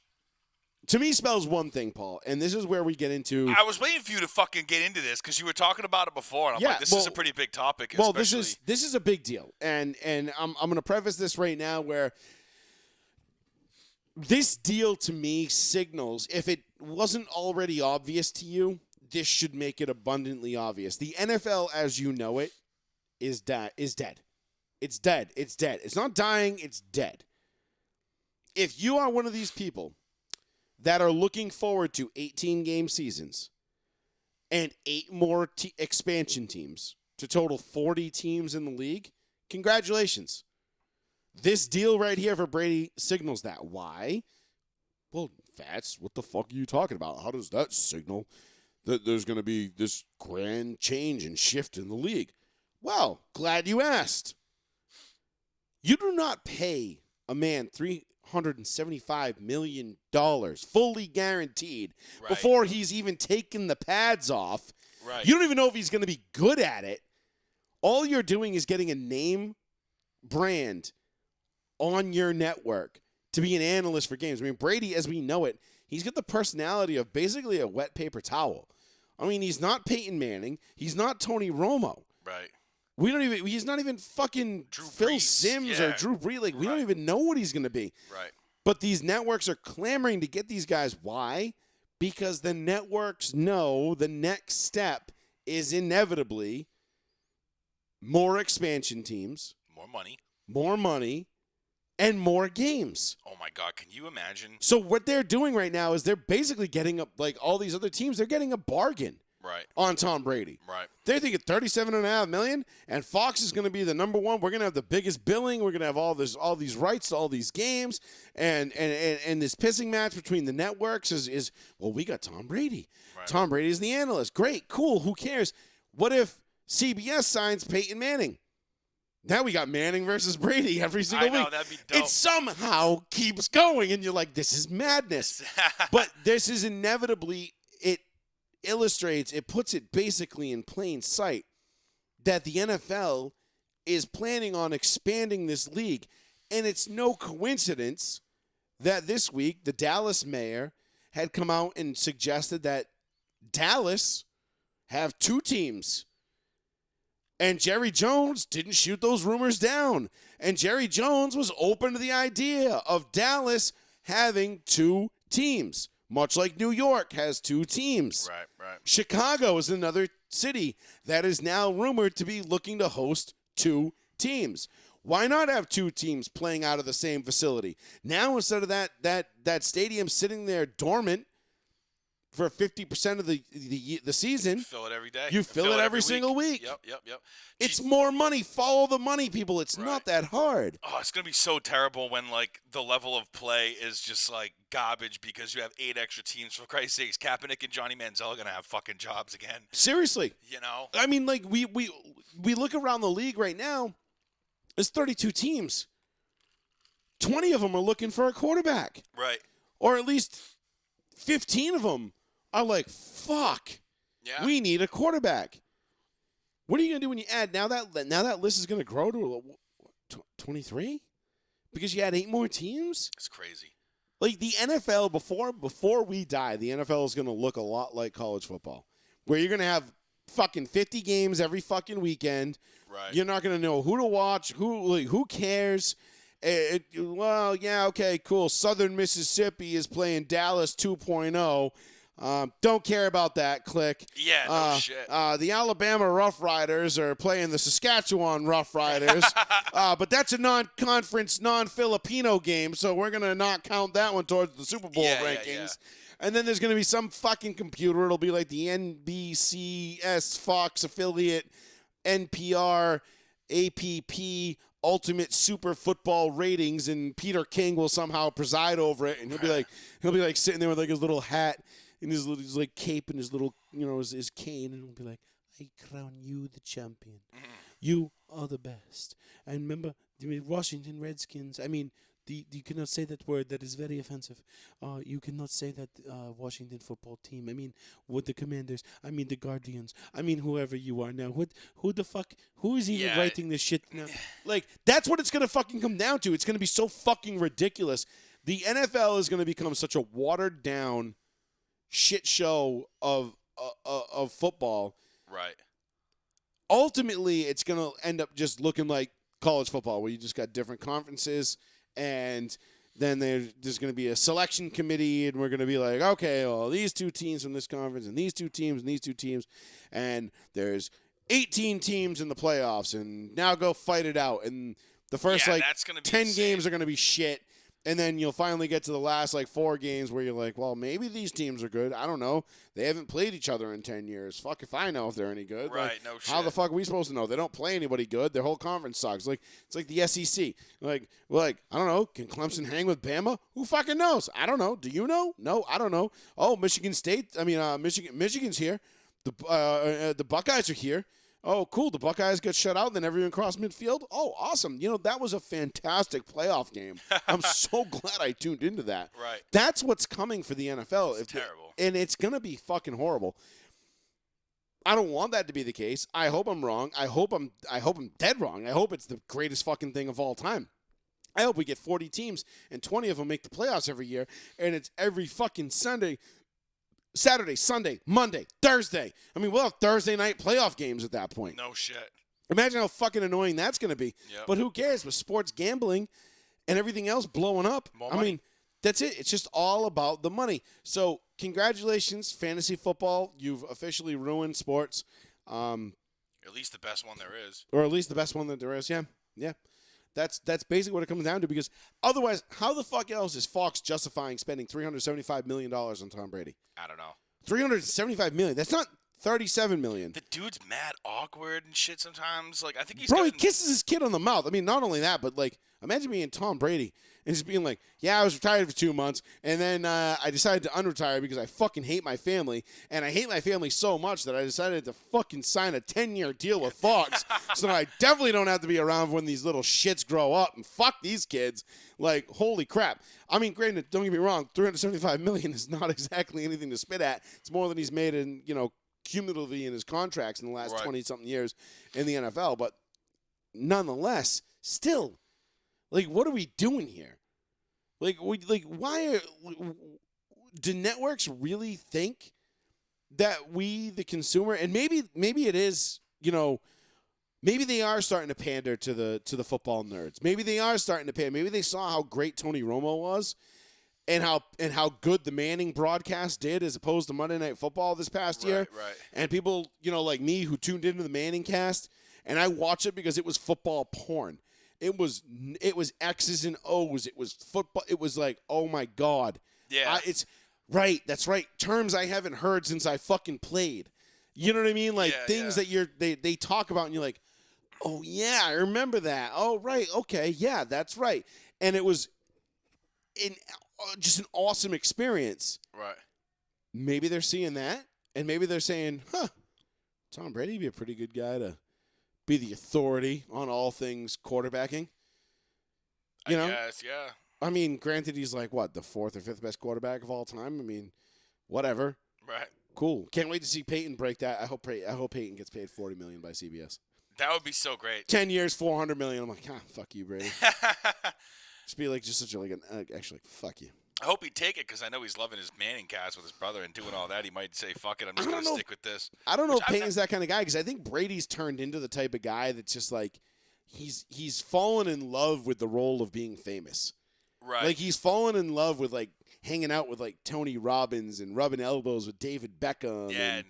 to me spells one thing, Paul, and this is where we get into... I was waiting for you to fucking get into this because you were talking about it before, and I'm like, this is a pretty big topic. Well, this is a big deal, and I'm going to preface this right now where this deal to me signals, if it wasn't already obvious to you, this should make it abundantly obvious. The NFL as you know it is dead. It's dead. It's dead. It's not dying, it's dead. If you are one of these people that are looking forward to 18-game seasons and 8 more expansion teams to total 40 teams in the league, congratulations. This deal right here for Brady signals that. Why? Well, Fats, what the fuck are you talking about? How does that signal that there's going to be this grand change and shift in the league? Well, glad you asked. You do not pay a man $300 $475 million, fully guaranteed, Right. before he's even taken the pads off. Right. You don't even know if he's going to be good at it. All you're doing is getting a name brand on your network to be an analyst for games. I mean, Brady, as we know it, he's got the personality of basically a wet paper towel. I mean, he's not Peyton Manning. He's not Tony Romo. Right. He's not even fucking Drew Phil Brees. Simms Yeah. or Drew Brees. Like, we don't Right. even know what he's going to be. Right. But these networks are clamoring to get these guys. Why? Because the networks know the next step is inevitably more expansion teams, More money. and more games. Oh my God, can you imagine? So what they're doing right now is they're basically getting up, like all these other teams, they're getting a bargain Right. on Tom Brady. Right. They're thinking $37.5 million, and Fox is going to be the number one. We're going to have the biggest billing. We're going to have all these rights to all these games, and this pissing match between the networks is well, we got Tom Brady. Right. Tom Brady is the analyst. Great, cool. Who cares? What if CBS signs Peyton Manning? Now we got Manning versus Brady every single I know, week. that'd be dope. It somehow keeps going, and you're like, this is madness. But this is inevitably, it illustrates, it puts it basically in plain sight that the NFL is planning on expanding this league. And it's no coincidence that this week the Dallas mayor had come out and suggested that Dallas have 2 teams. And Jerry Jones didn't shoot those rumors down. And Jerry Jones was open to the idea of Dallas having 2 teams, much like New York has 2 teams. Right. Right. Chicago is another city that is now rumored to be looking to host 2 teams. Why not have 2 teams playing out of the same facility? Now, instead of that stadium sitting there dormant for 50% of the season, Fill it every day. you fill it every week. single week. Yep. It's more money. Follow the money, people. It's Right. not that hard. Oh, it's gonna be so terrible when like the level of play is just like garbage because you have 8 extra teams. For Christ's sakes, Kaepernick and Johnny Manziel are gonna have fucking jobs again. Seriously. You know? I mean, like, we look around the league right now, there's 32 teams. 20 of them are looking for a quarterback. Right. Or at least 15 of them are like, fuck, Yeah. we need a quarterback. What are you going to do when you add? Now that list is going to grow to 23? Because you add 8 more teams? It's crazy. Like, the NFL, before we die, the NFL is going to look a lot like college football, where you're going to have fucking 50 games every fucking weekend. Right. You're not going to know who to watch, who cares. Well, yeah, okay, cool. Southern Mississippi is playing Dallas 2.0. Don't care about that. Click. Yeah, no shit. The Alabama Rough Riders are playing the Saskatchewan Rough Riders, but that's a non-conference, non-Filipino game, so we're going to not count that one towards the Super Bowl rankings. Yeah. And then there's going to be some fucking computer. It'll be like the NBCS Fox affiliate, NPR, APP, Ultimate Super Football Ratings, and Peter King will somehow preside over it, and he'll be like sitting there with like his little hat and his like cape and his little, his cane, and he'll be like, I crown you the champion. You are the best. And remember, the Washington Redskins, I mean, you cannot say that word. That is very offensive. You cannot say that Washington football team. I mean, what the Commanders. I mean, the Guardians. I mean, whoever you are now. Who the fuck? Who is even writing this shit now? Like, that's what it's going to fucking come down to. It's going to be so fucking ridiculous. The NFL is going to become such a watered down shit show of football. Right. Ultimately, it's going to end up just looking like college football, where you just got different conferences, and then there's going to be a selection committee, and we're going to be like, okay, well, these 2 teams from this conference, and these 2 teams, and these 2 teams, and there's 18 teams in the playoffs, and now go fight it out. And the first, that's gonna be 10 insane. games are going to be shit. And then you'll finally get to the last 4 games where you're like, well, maybe these teams are good. I don't know. They haven't played each other in 10 years. Fuck if I know if they're any good. Right, Like, no how shit. the fuck are we supposed to know? They don't play anybody good. Their whole conference sucks. It's like the SEC. Like I don't know. Can Clemson hang with Bama? Who fucking knows? I don't know. Do you know? No, I don't know. Oh, Michigan's here. The Buckeyes are here. Oh, cool. The Buckeyes got shut out, and then everyone crossed midfield. Oh, awesome. That was a fantastic playoff game. I'm so glad I tuned into that. Right. That's what's coming for the NFL. It's terrible. And it's going to be fucking horrible. I don't want that to be the case. I hope I'm wrong. I hope I'm dead wrong. I hope it's the greatest fucking thing of all time. I hope we get 40 teams and 20 of them make the playoffs every year, and it's every fucking Sunday, Saturday, Sunday, Monday, Thursday. I mean, we'll have Thursday night playoff games at that point. No shit. Imagine how fucking annoying that's going to be. Yep. But who cares with sports gambling and everything else blowing up? More I money. mean, that's it. It's just all about the money. So congratulations, fantasy football. You've officially ruined sports. At least the best one there is. Or at least the best one that there is. Yeah. Yeah. That's basically what it comes down to, because otherwise, how the fuck else is Fox justifying spending $375 million on Tom Brady? I don't know. $375 million. That's not $37 million. The dude's mad awkward and shit sometimes. Like, I think he's Bro, he gotten- kisses his kid on the mouth. I mean, not only that, but like, imagine being Tom Brady and just being like, yeah, I was retired for 2 months, and then I decided to unretire because I fucking hate my family, and I hate my family so much that I decided to fucking sign a 10-year deal with Fox, so I definitely don't have to be around when these little shits grow up, and fuck these kids. Like, holy crap. I mean, granted, don't get me wrong, $375 million is not exactly anything to spit at. It's more than he's made in, cumulatively in his contracts in the last Right. 20-something years in the NFL, but nonetheless, still, like, what are we doing here? Why do networks really think that we, the consumer, and maybe it is, maybe they are starting to pander to the football nerds. Maybe they are starting to pander. Maybe they saw how great Tony Romo was, and how good the Manning broadcast did as opposed to Monday Night Football this past year. Right. And people, like me, who tuned into the Manning cast, and I watched it because it was football porn. It was X's and O's. It was football. It was like, oh my God. Yeah. It's right. That's right. Terms I haven't heard since I fucking played. You know what I mean? Like things that they talk about, and you're like, oh yeah, I remember that. Oh right, okay, yeah, that's right. And it was just an awesome experience. Right. Maybe they're seeing that, and maybe they're saying, Tom Brady would be a pretty good guy to be the authority on all things quarterbacking. You know? Yes, yeah. I mean, granted, he's like, what, the 4th or 5th best quarterback of all time? I mean, whatever. Right. Cool. Can't wait to see Peyton break that. I hope Peyton gets paid $40 million by CBS. That would be so great. 10 years, $400 million. I'm like, fuck you, Brady. Just be like, just such a, like, actually, fuck you. I hope he'd take it because I know he's loving his Manning cast with his brother and doing all that. He might say, fuck it, I'm just going to stick with this. I don't know Which if Peyton's that kind of guy, because I think Brady's turned into the type of guy that's just like, he's fallen in love with the role of being famous. Right. Like, he's fallen in love with, like, hanging out with, like, Tony Robbins and rubbing elbows with David Beckham. Yeah, and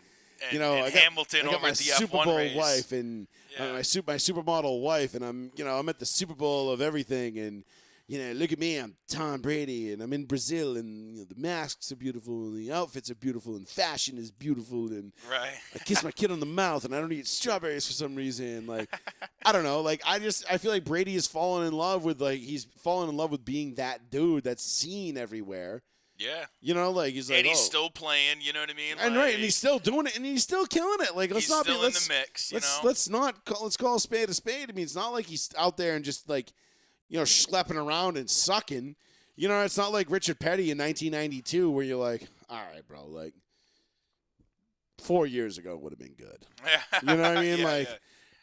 and I got, Hamilton I got over my at the Super F1 Bowl race. wife and my supermodel wife, and I'm at the Super Bowl of everything, and look at me, I'm Tom Brady, and I'm in Brazil, and the masks are beautiful, and the outfits are beautiful, and fashion is beautiful, and right. I kiss my kid on the mouth, and I don't eat strawberries for some reason. Like, I don't know. Like, I feel like Brady has fallen in love with, like, he's fallen in love with being that dude that's seen everywhere. Yeah. Like, he's like, and he's still playing, you know what I mean? And like, right, and he's still doing it, and he's still killing it. Like, let's he's not still be in the mix, let's call a spade a spade. I mean, it's not like he's out there and just like, schlepping around and sucking. It's not like Richard Petty in 1992 where you're like, all right, bro, like 4 years ago would have been good. You know what I mean? Yeah.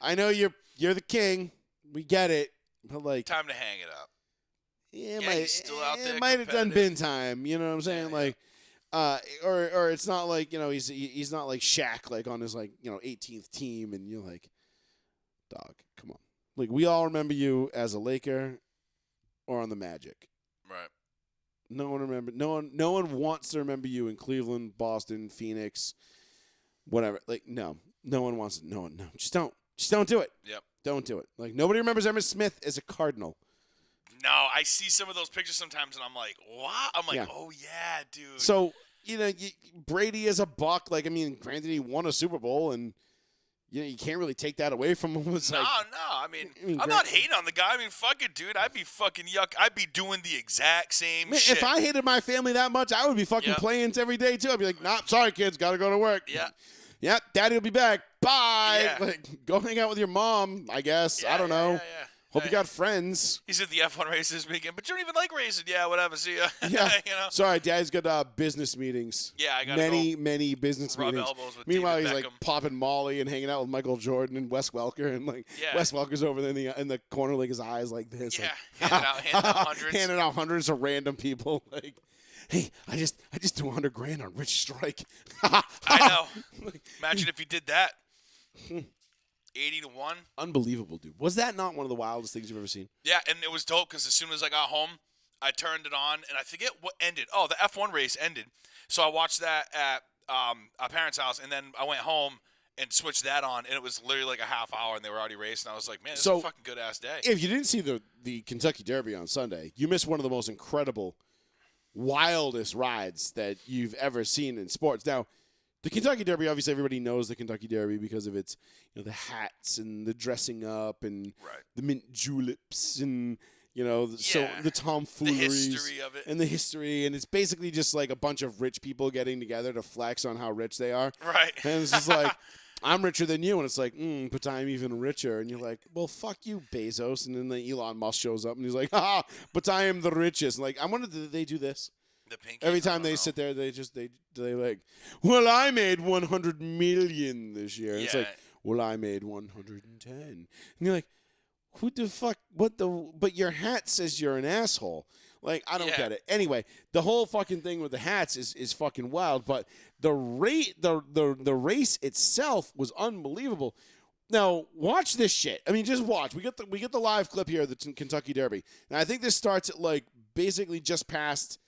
I know you're the king. We get it. But like, Time to hang it up. Yeah, he's still out there it might have done bin competitive. time. You know what I'm saying? Like, or it's not like he's not like Shaq, like on his 18th team, and you're like, dog, come on. Like, we all remember you as a Laker or on the Magic. Right. No one wants to remember you in Cleveland, Boston, Phoenix, whatever. Like, no one wants to. No, just don't do it. Yep. Don't do it. Like, nobody remembers Emmitt Smith as a Cardinal. No, I see some of those pictures sometimes, and I'm like, what? I'm like, Yeah. oh, yeah, dude. So, Brady is a Buck. Like, I mean, granted, he won a Super Bowl, and you can't really take that away from him. It's No. like, I mean, I'm not hating on the guy. I mean, fuck it, dude. I'd be fucking yuck. I'd be doing the exact same man, shit. if I hated my family that much, I would be fucking Yep. playing every day, too. I'd be like, nah, sorry, kids, got to go to work. Yeah. Yeah, daddy will be back. bye. Yeah. Like, go hang out with your mom, I guess. I don't know. Yeah. Hope you got friends. He's at the F1 race this weekend, but you don't even like racing. Yeah, whatever. See ya. Yeah. You know? Sorry, Dad's got business meetings. Yeah, I gotta many business rub meetings. elbows with Meanwhile, David he's like Beckham. popping Molly and hanging out with Michael Jordan and Wes Welker, and like Yeah. Wes Welker's over there in the corner, like his eyes like this. Yeah, like, handing out hundreds. handing out hundreds of random people. Like, hey, I just threw $100,000 on Rich Strike. I know. Imagine if he did that. 80-1. Unbelievable, dude. Was that not one of the wildest things you've ever seen? Yeah, and it was dope because as soon as I got home, I turned it on, and I forget what ended. Oh, the F1 race ended. So I watched that at our parents' house, and then I went home and switched that on, and it was literally like a half hour, and they were already racing. I was like, man, this is a fucking good-ass day. If you didn't see the Kentucky Derby on Sunday, you missed one of the most incredible, wildest rides that you've ever seen in sports. Now, the Kentucky Derby, obviously everybody knows the Kentucky Derby because of its, the hats and the dressing up and the mint juleps and, so the tomfooleries. The history of it. And the history. And it's basically just like a bunch of rich people getting together to flex on how rich they are. Right. And it's just like, I'm richer than you. And it's like, but I'm even richer. And you're like, well, fuck you, Bezos. And then Elon Musk shows up and he's like, but I am the richest. And like, I wonder, did they do this? Every time they sit there, they like, well, I made 100 million this year. And it's like, well, I made 110. And you're like, who the fuck? But your hat says you're an asshole. Like, I don't get it. Anyway, the whole fucking thing with the hats is fucking wild. But the race itself was unbelievable. Now, watch this shit. I mean, just watch. We get the live clip here of the Kentucky Derby. And I think this starts at like basically just past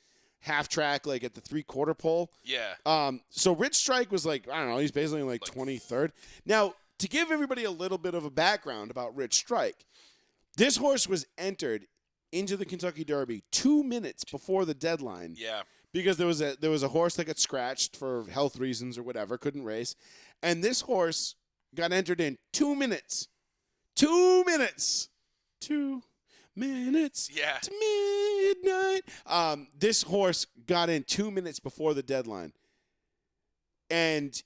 half track, like at the 3/4 pole. Yeah. So Rich Strike was like, I don't know, he's basically like 23rd. Now, to give everybody a little bit of a background about Rich Strike, this horse was entered into the Kentucky Derby 2 minutes before the deadline. Yeah. Because there was a horse that got scratched for health reasons or whatever, couldn't race. And this horse got entered in 2 minutes. 2 minutes. 2 minutes. Yeah. To midnight. This horse got in 2 minutes before the deadline. And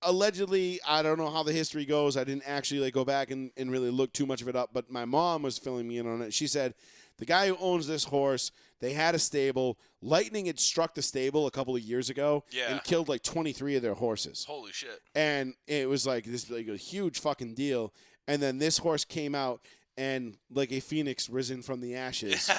allegedly, I don't know how the history goes. I didn't actually go back and really look too much of it up, but my mom was filling me in on it. She said the guy who owns this horse, they had a stable. Lightning had struck the stable a couple of years ago and killed like 23 of their horses. Holy shit. And it was like this a huge fucking deal. And then this horse came out and like a phoenix risen from the ashes.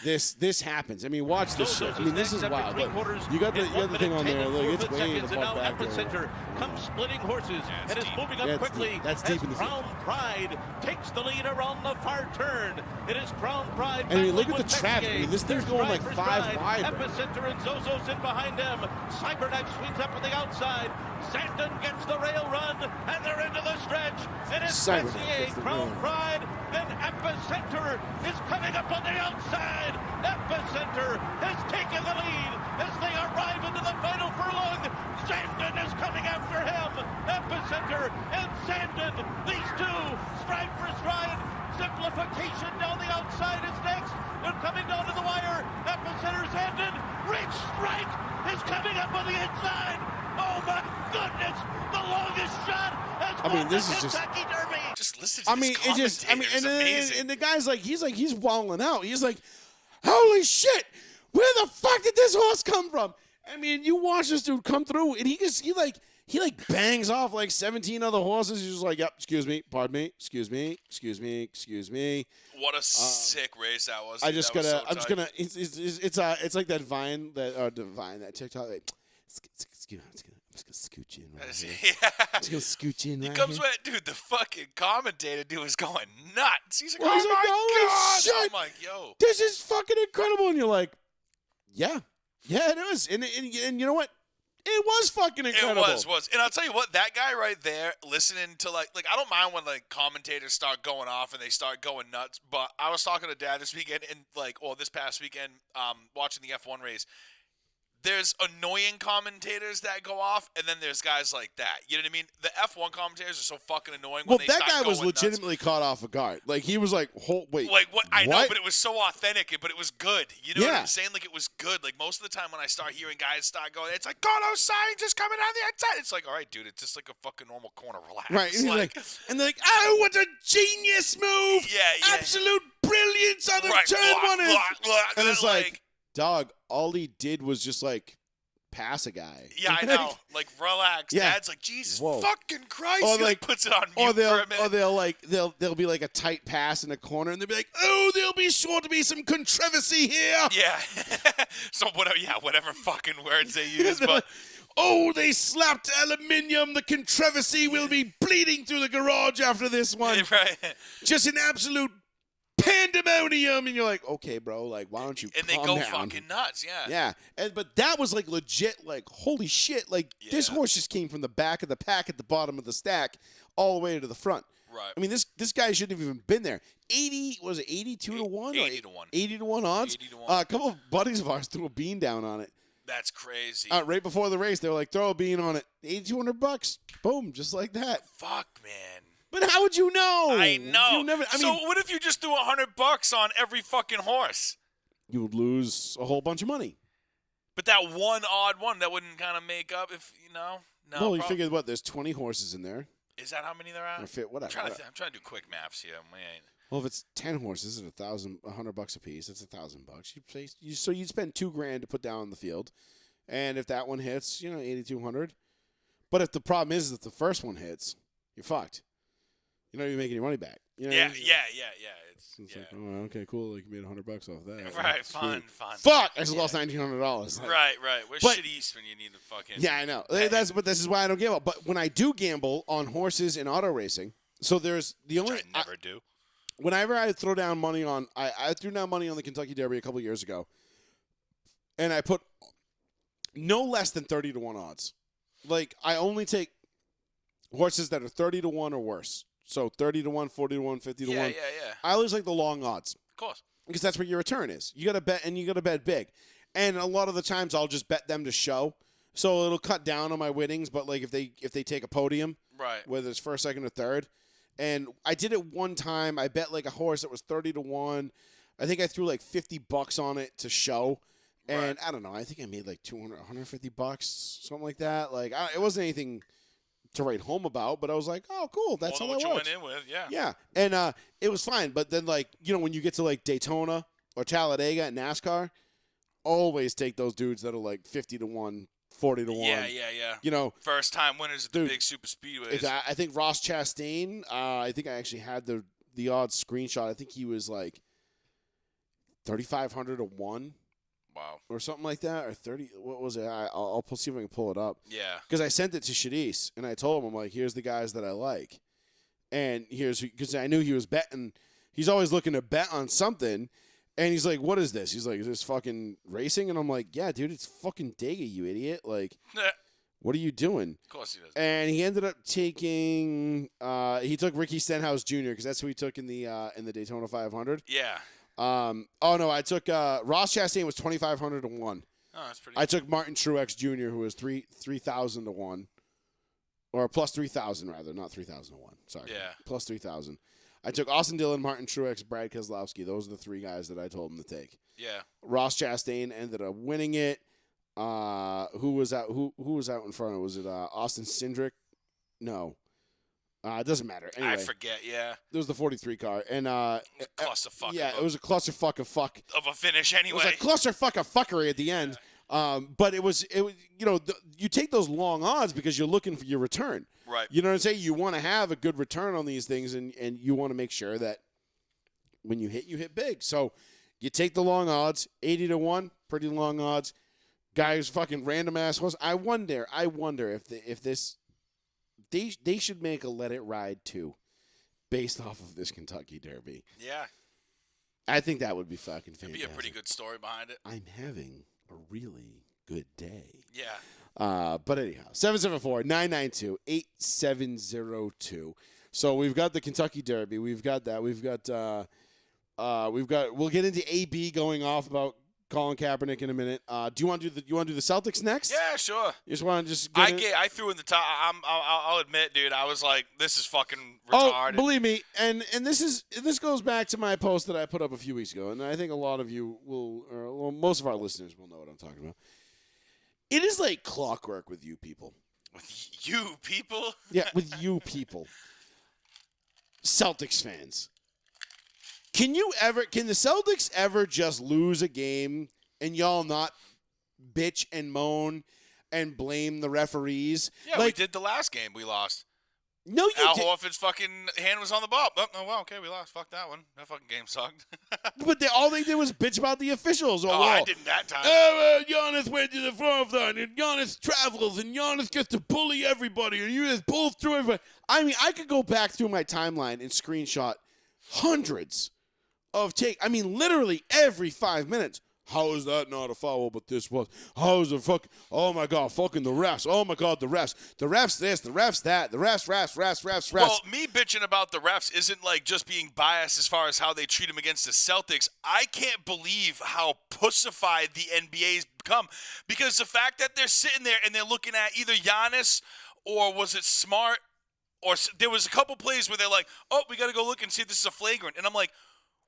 This happens. I mean, watch this shit. I mean, this is wild. Look, you got the thing on there. Look, it's way the fuck back there. Comes splitting horses and is moving up quickly. That's deep in the Crown Pride takes the lead around the far turn. It is Crown Pride. I mean, look at the traffic. I mean, this thing's going like 5 wide. Epicenter and Zozo's in behind them. Cyberknife swings up on the outside. Sandon gets the rail run, and they're into the stretch. It is Messier, Crown Pride, and Epicenter is coming up on the outside. Epicenter has taken the lead as they arrive into the final furlong. Sandon is coming after him. Epicenter and Sandon, these two, stride for stride. Simplification down the outside is next. They're coming down to the wire. Epicenter, Sandon, Rich Strike is coming up on the inside. Oh my goodness! The longest shot has won the Kentucky Derby. Just listen to this and amazing. And the guy's like, he's walling out. He's like, holy shit! Where the fuck did this horse come from? I mean, you watch this dude come through, and he bangs off like 17 other horses. He's just like, yep, excuse me, pardon me, excuse me, excuse me, excuse me. What a sick race that was. I'm just gonna. It's like that Vine that TikTok. Like, I'm just gonna scoot you in right here. Yeah. I'm just gonna scoot you in right He comes here. with, dude, the fucking commentator dude was going nuts. He's like, Well, oh he's like, my holy God. shit. I'm like, yo. This is fucking incredible. And you're like, yeah, it is. And you know what? It was fucking incredible. It was. And I'll tell you what, that guy right there, listening to like I don't mind when like commentators start going off and they start going nuts. But I was talking to Dad this weekend and this past weekend, watching the F1 race. there's annoying commentators that go off, and then there's guys like that. You know what I mean? The F1 commentators are so fucking annoying. Well, when they that start guy was going nuts. legitimately caught off a guard. Like, he was like, wait. Like, what? I know, what? but it was so authentic, but it was good. You know what Yeah. I'm saying? Like, it was good. Like, most of the time when I start hearing guys start going, it's like, Carlos Sainz is coming down the outside. It's like, all right, dude, it's just like a fucking normal corner. Relax. Right. And, he's like, and they're like, oh, what a genius move. Yeah. Absolute brilliance on the Right. turn Blah, one. blah, blah, And it's blah, like, dog, all he did was just, like, pass a guy. Yeah, I know. Like, relax. Yeah. Dad's like, Jesus Whoa. fucking Christ. Or He like puts it on or mute they'll for a minute. or they'll like they'll be like a tight pass in the corner, and they'll be like, oh, there'll be sure to be some controversy here. Yeah. So whatever fucking words they use, They're but like, oh, they slapped aluminium. The controversy will be bleeding through the garage after this one. right. Just an absolute pandemonium, and you're like, okay, bro, like, why don't you And they calm go down? fucking nuts. Yeah. Yeah, but that was like legit, like, holy shit, like, this horse just came from the back of the pack at the bottom of the stack all the way to the front. Right. I mean, this guy shouldn't have even been there. 82 to 1? 80 to 1. 80 to 1 odds? 80 to 1. A couple of buddies of ours threw a bean down on it. That's crazy. Right before the race, they were like, throw a bean on it. $8,200. Boom, just like that. Fuck, man. But how would you know? I know. You never, so what if you just threw $100 on every fucking horse? You would lose a whole bunch of money. But that one odd one, that wouldn't kind of make up if, No. Well, you figure what? There's 20 horses in there. Is that how many there are? Or fit, whatever. I'm trying to do quick maths here. Man. Well, if it's 10 horses at $100 a piece, it's $1,000. So you'd spend $2,000 to put down on the field, and if that one hits, $8,200. But if the problem is that the first one hits, you're fucked. You're not even making your money back. You know what I mean? It's like, oh, okay, cool. Like, you made $100 off that. Right, Sweet. fun. Fuck! I just lost $1,900. Like, Right. We're shit east when you need to fucking. Yeah, I know. But this is why I don't gamble. But when I do gamble on horses in auto racing, so there's the only. Which I never do. Whenever I throw down money on, I threw down money on the Kentucky Derby a couple years ago, and I put no less than 30 to 1 odds. Like, I only take horses that are 30 to 1 or worse. So 30 to 1, 40 to 1, 50 to 1. Yeah. I always like the long odds. Of course. Because that's where your return is. You got to bet, and you got to bet big. And a lot of the times I'll just bet them to show. So it'll cut down on my winnings, but like if they take a podium, right, whether it's first, second, or third. And I did it one time. I bet like a horse that was 30 to 1. I think I threw like $50 on it to show. And I don't know. I think I made like $150, something like that. Like it wasn't anything to write home about, but I was like, oh, cool. That's how that works. What you went in with, yeah. Yeah. And it was fine. But then, like, when you get to like Daytona or Talladega at NASCAR, always take those dudes that are like 50 to 1, 40 to 1. Yeah. First time winners at the big super speedways. I think Ross Chastain, I think I actually had the odds screenshot. I think he was like 3,500 to 1. Wow. Or something like that, or 30. What was it? I'll see if I can pull it up. Yeah. Because I sent it to Shadis, and I told him, I'm like, here's the guys that I like. And because I knew he was betting. He's always looking to bet on something. And he's like, what is this? He's like, is this fucking racing? And I'm like, yeah, dude, it's fucking Dega, you idiot. Like, what are you doing? Of course he does. And he ended up taking, he took Ricky Stenhouse Jr., because that's who he took in the Daytona 500. Yeah. I took Ross Chastain was 2,500 to 1. Oh, that's pretty. I took Martin Truex Jr., who was 3,000 to 1, or plus 3,000 rather, not 3,000 to 1. Sorry, yeah, plus 3,000. I took Austin Dillon, Martin Truex, Brad Keselowski. Those are the three guys that I told him to take. Yeah. Ross Chastain ended up winning it. Who was out? Who was out in front? Was it Austin Cindric? No. It doesn't matter. Anyway, I forget, yeah. It was the 43 car. And clusterfuck. Yeah, it was a clusterfuck of fuck. Of a finish anyway. It was a clusterfuck of fuckery at the end. But it was you take those long odds because you're looking for your return. Right. You know what I'm saying? You want to have a good return on these things, and you want to make sure that when you hit big. So you take the long odds, 80 to 1, pretty long odds. Guys fucking random assholes. I wonder if this they should make a Let It Ride 2 based off of this Kentucky Derby. Yeah. I think that would be fucking fantastic. It'd be a pretty good story behind it. I'm having a really good day. Yeah. But anyhow, 774-992-8702. So we've got the Kentucky Derby. We've got that. We'll get into AB going off about Colin Kaepernick in a minute. Do you want to do the Celtics next? Yeah, sure. You just want to just I threw in the top. I'll admit, dude. I was like, this is fucking retarded. Oh, believe me, and this goes back to my post that I put up a few weeks ago, and I think a lot of you will, or well, most of our listeners will know what I'm talking about. It is like clockwork with you people. With you people? Yeah, with you people. Celtics fans. Can the Celtics ever just lose a game and y'all not bitch and moan and blame the referees? Yeah, we did the last game we lost. No, you Al did. Horford's fucking hand was on the ball. Oh, well, okay, we lost. Fuck that one. That fucking game sucked. But all they did was bitch about the officials. I didn't that time. Giannis went to the front line, and Giannis travels, and Giannis gets to bully everybody, and you just pull through everybody. I mean, I could go back through my timeline and screenshot hundreds of literally every 5 minutes. How is that not a foul, but this was? How is it fucking? Oh, my God, fucking the refs. Oh, my God, the refs. The refs this, the refs that, the refs. Well, me bitching about the refs isn't like just being biased as far as how they treat them against the Celtics. I can't believe how pussified the NBA's become because the fact that they're sitting there and they're looking at either Giannis or was it Smart or there was a couple plays where they're like, oh, we got to go look and see if this is a flagrant. And I'm like,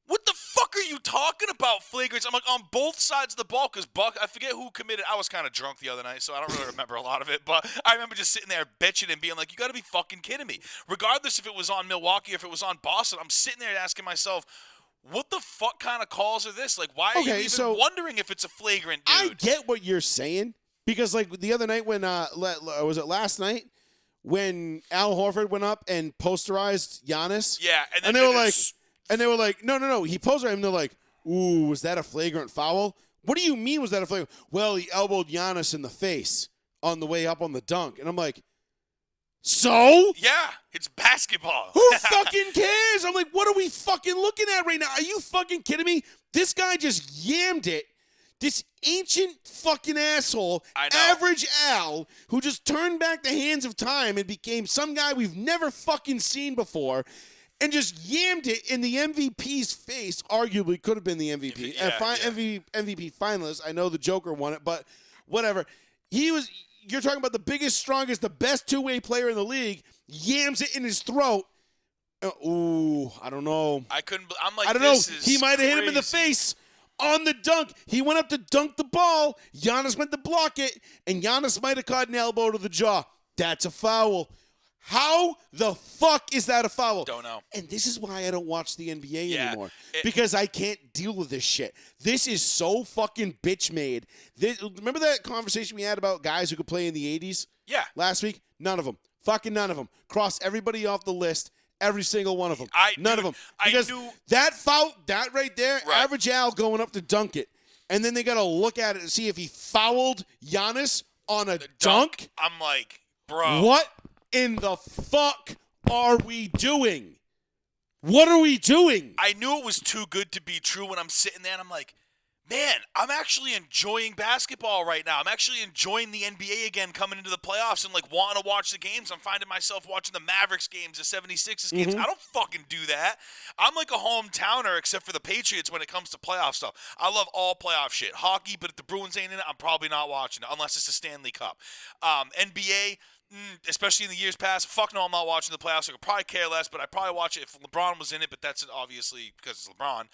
what the fuck are you talking about, flagrants? I'm like, on both sides of the ball, because Buck, I forget who committed. I was kind of drunk the other night, so I don't really remember a lot of it. But I remember just sitting there bitching and being like, you got to be fucking kidding me. Regardless if it was on Milwaukee or if it was on Boston, I'm sitting there asking myself, what the fuck kind of calls are this? Like, why are you even wondering if it's a flagrant, dude? I get what you're saying, because like the other night when, was it last night? When Al Horford went up and posterized Giannis? Yeah, and they were like... And they were like, no. He posed at him. They're like, ooh, was that a flagrant foul? What do you mean was that a flagrant? Well, he elbowed Giannis in the face on the way up on the dunk. And I'm like, so? Yeah, it's basketball. Who fucking cares? I'm like, what are we fucking looking at right now? Are you fucking kidding me? This guy just yammed it. This ancient fucking asshole, Average Al, who just turned back the hands of time and became some guy we've never fucking seen before, and just yammed it in the MVP's face. Arguably could have been the MVP. MVP finalist. I know the Joker won it, but whatever. You're talking about the biggest, strongest, the best two-way player in the league, yams it in his throat. Ooh, I don't know. I'm like, I don't know. He might have hit him in the face on the dunk. He went up to dunk the ball. Giannis went to block it, and Giannis might have caught an elbow to the jaw. That's a foul. How the fuck is that a foul? Don't know. And this is why I don't watch the NBA anymore. Because I can't deal with this shit. This is so fucking bitch made. Remember that conversation we had about guys who could play in the 80s? Yeah. Last week? None of them. Fucking none of them. Cross everybody off the list. Every single one of them. None of them. Because that foul, that right there, Average Al going up to dunk it. And then they got to look at it and see if he fouled Giannis on a dunk. I'm like, bro. What in the fuck are we doing? What are we doing? I knew it was too good to be true when I'm sitting there and I'm like, man, I'm actually enjoying basketball right now. I'm actually enjoying the NBA again coming into the playoffs and like wanting to watch the games. I'm finding myself watching the Mavericks games, the 76ers games. I don't fucking do that. I'm like a hometowner except for the Patriots when it comes to playoff stuff. I love all playoff shit. Hockey, but if the Bruins ain't in it, I'm probably not watching it unless it's the Stanley Cup. NBA, especially in the years past, fuck no, I'm not watching the playoffs. I could probably care less, but I'd probably watch it if LeBron was in it, but that's obviously because it's LeBron.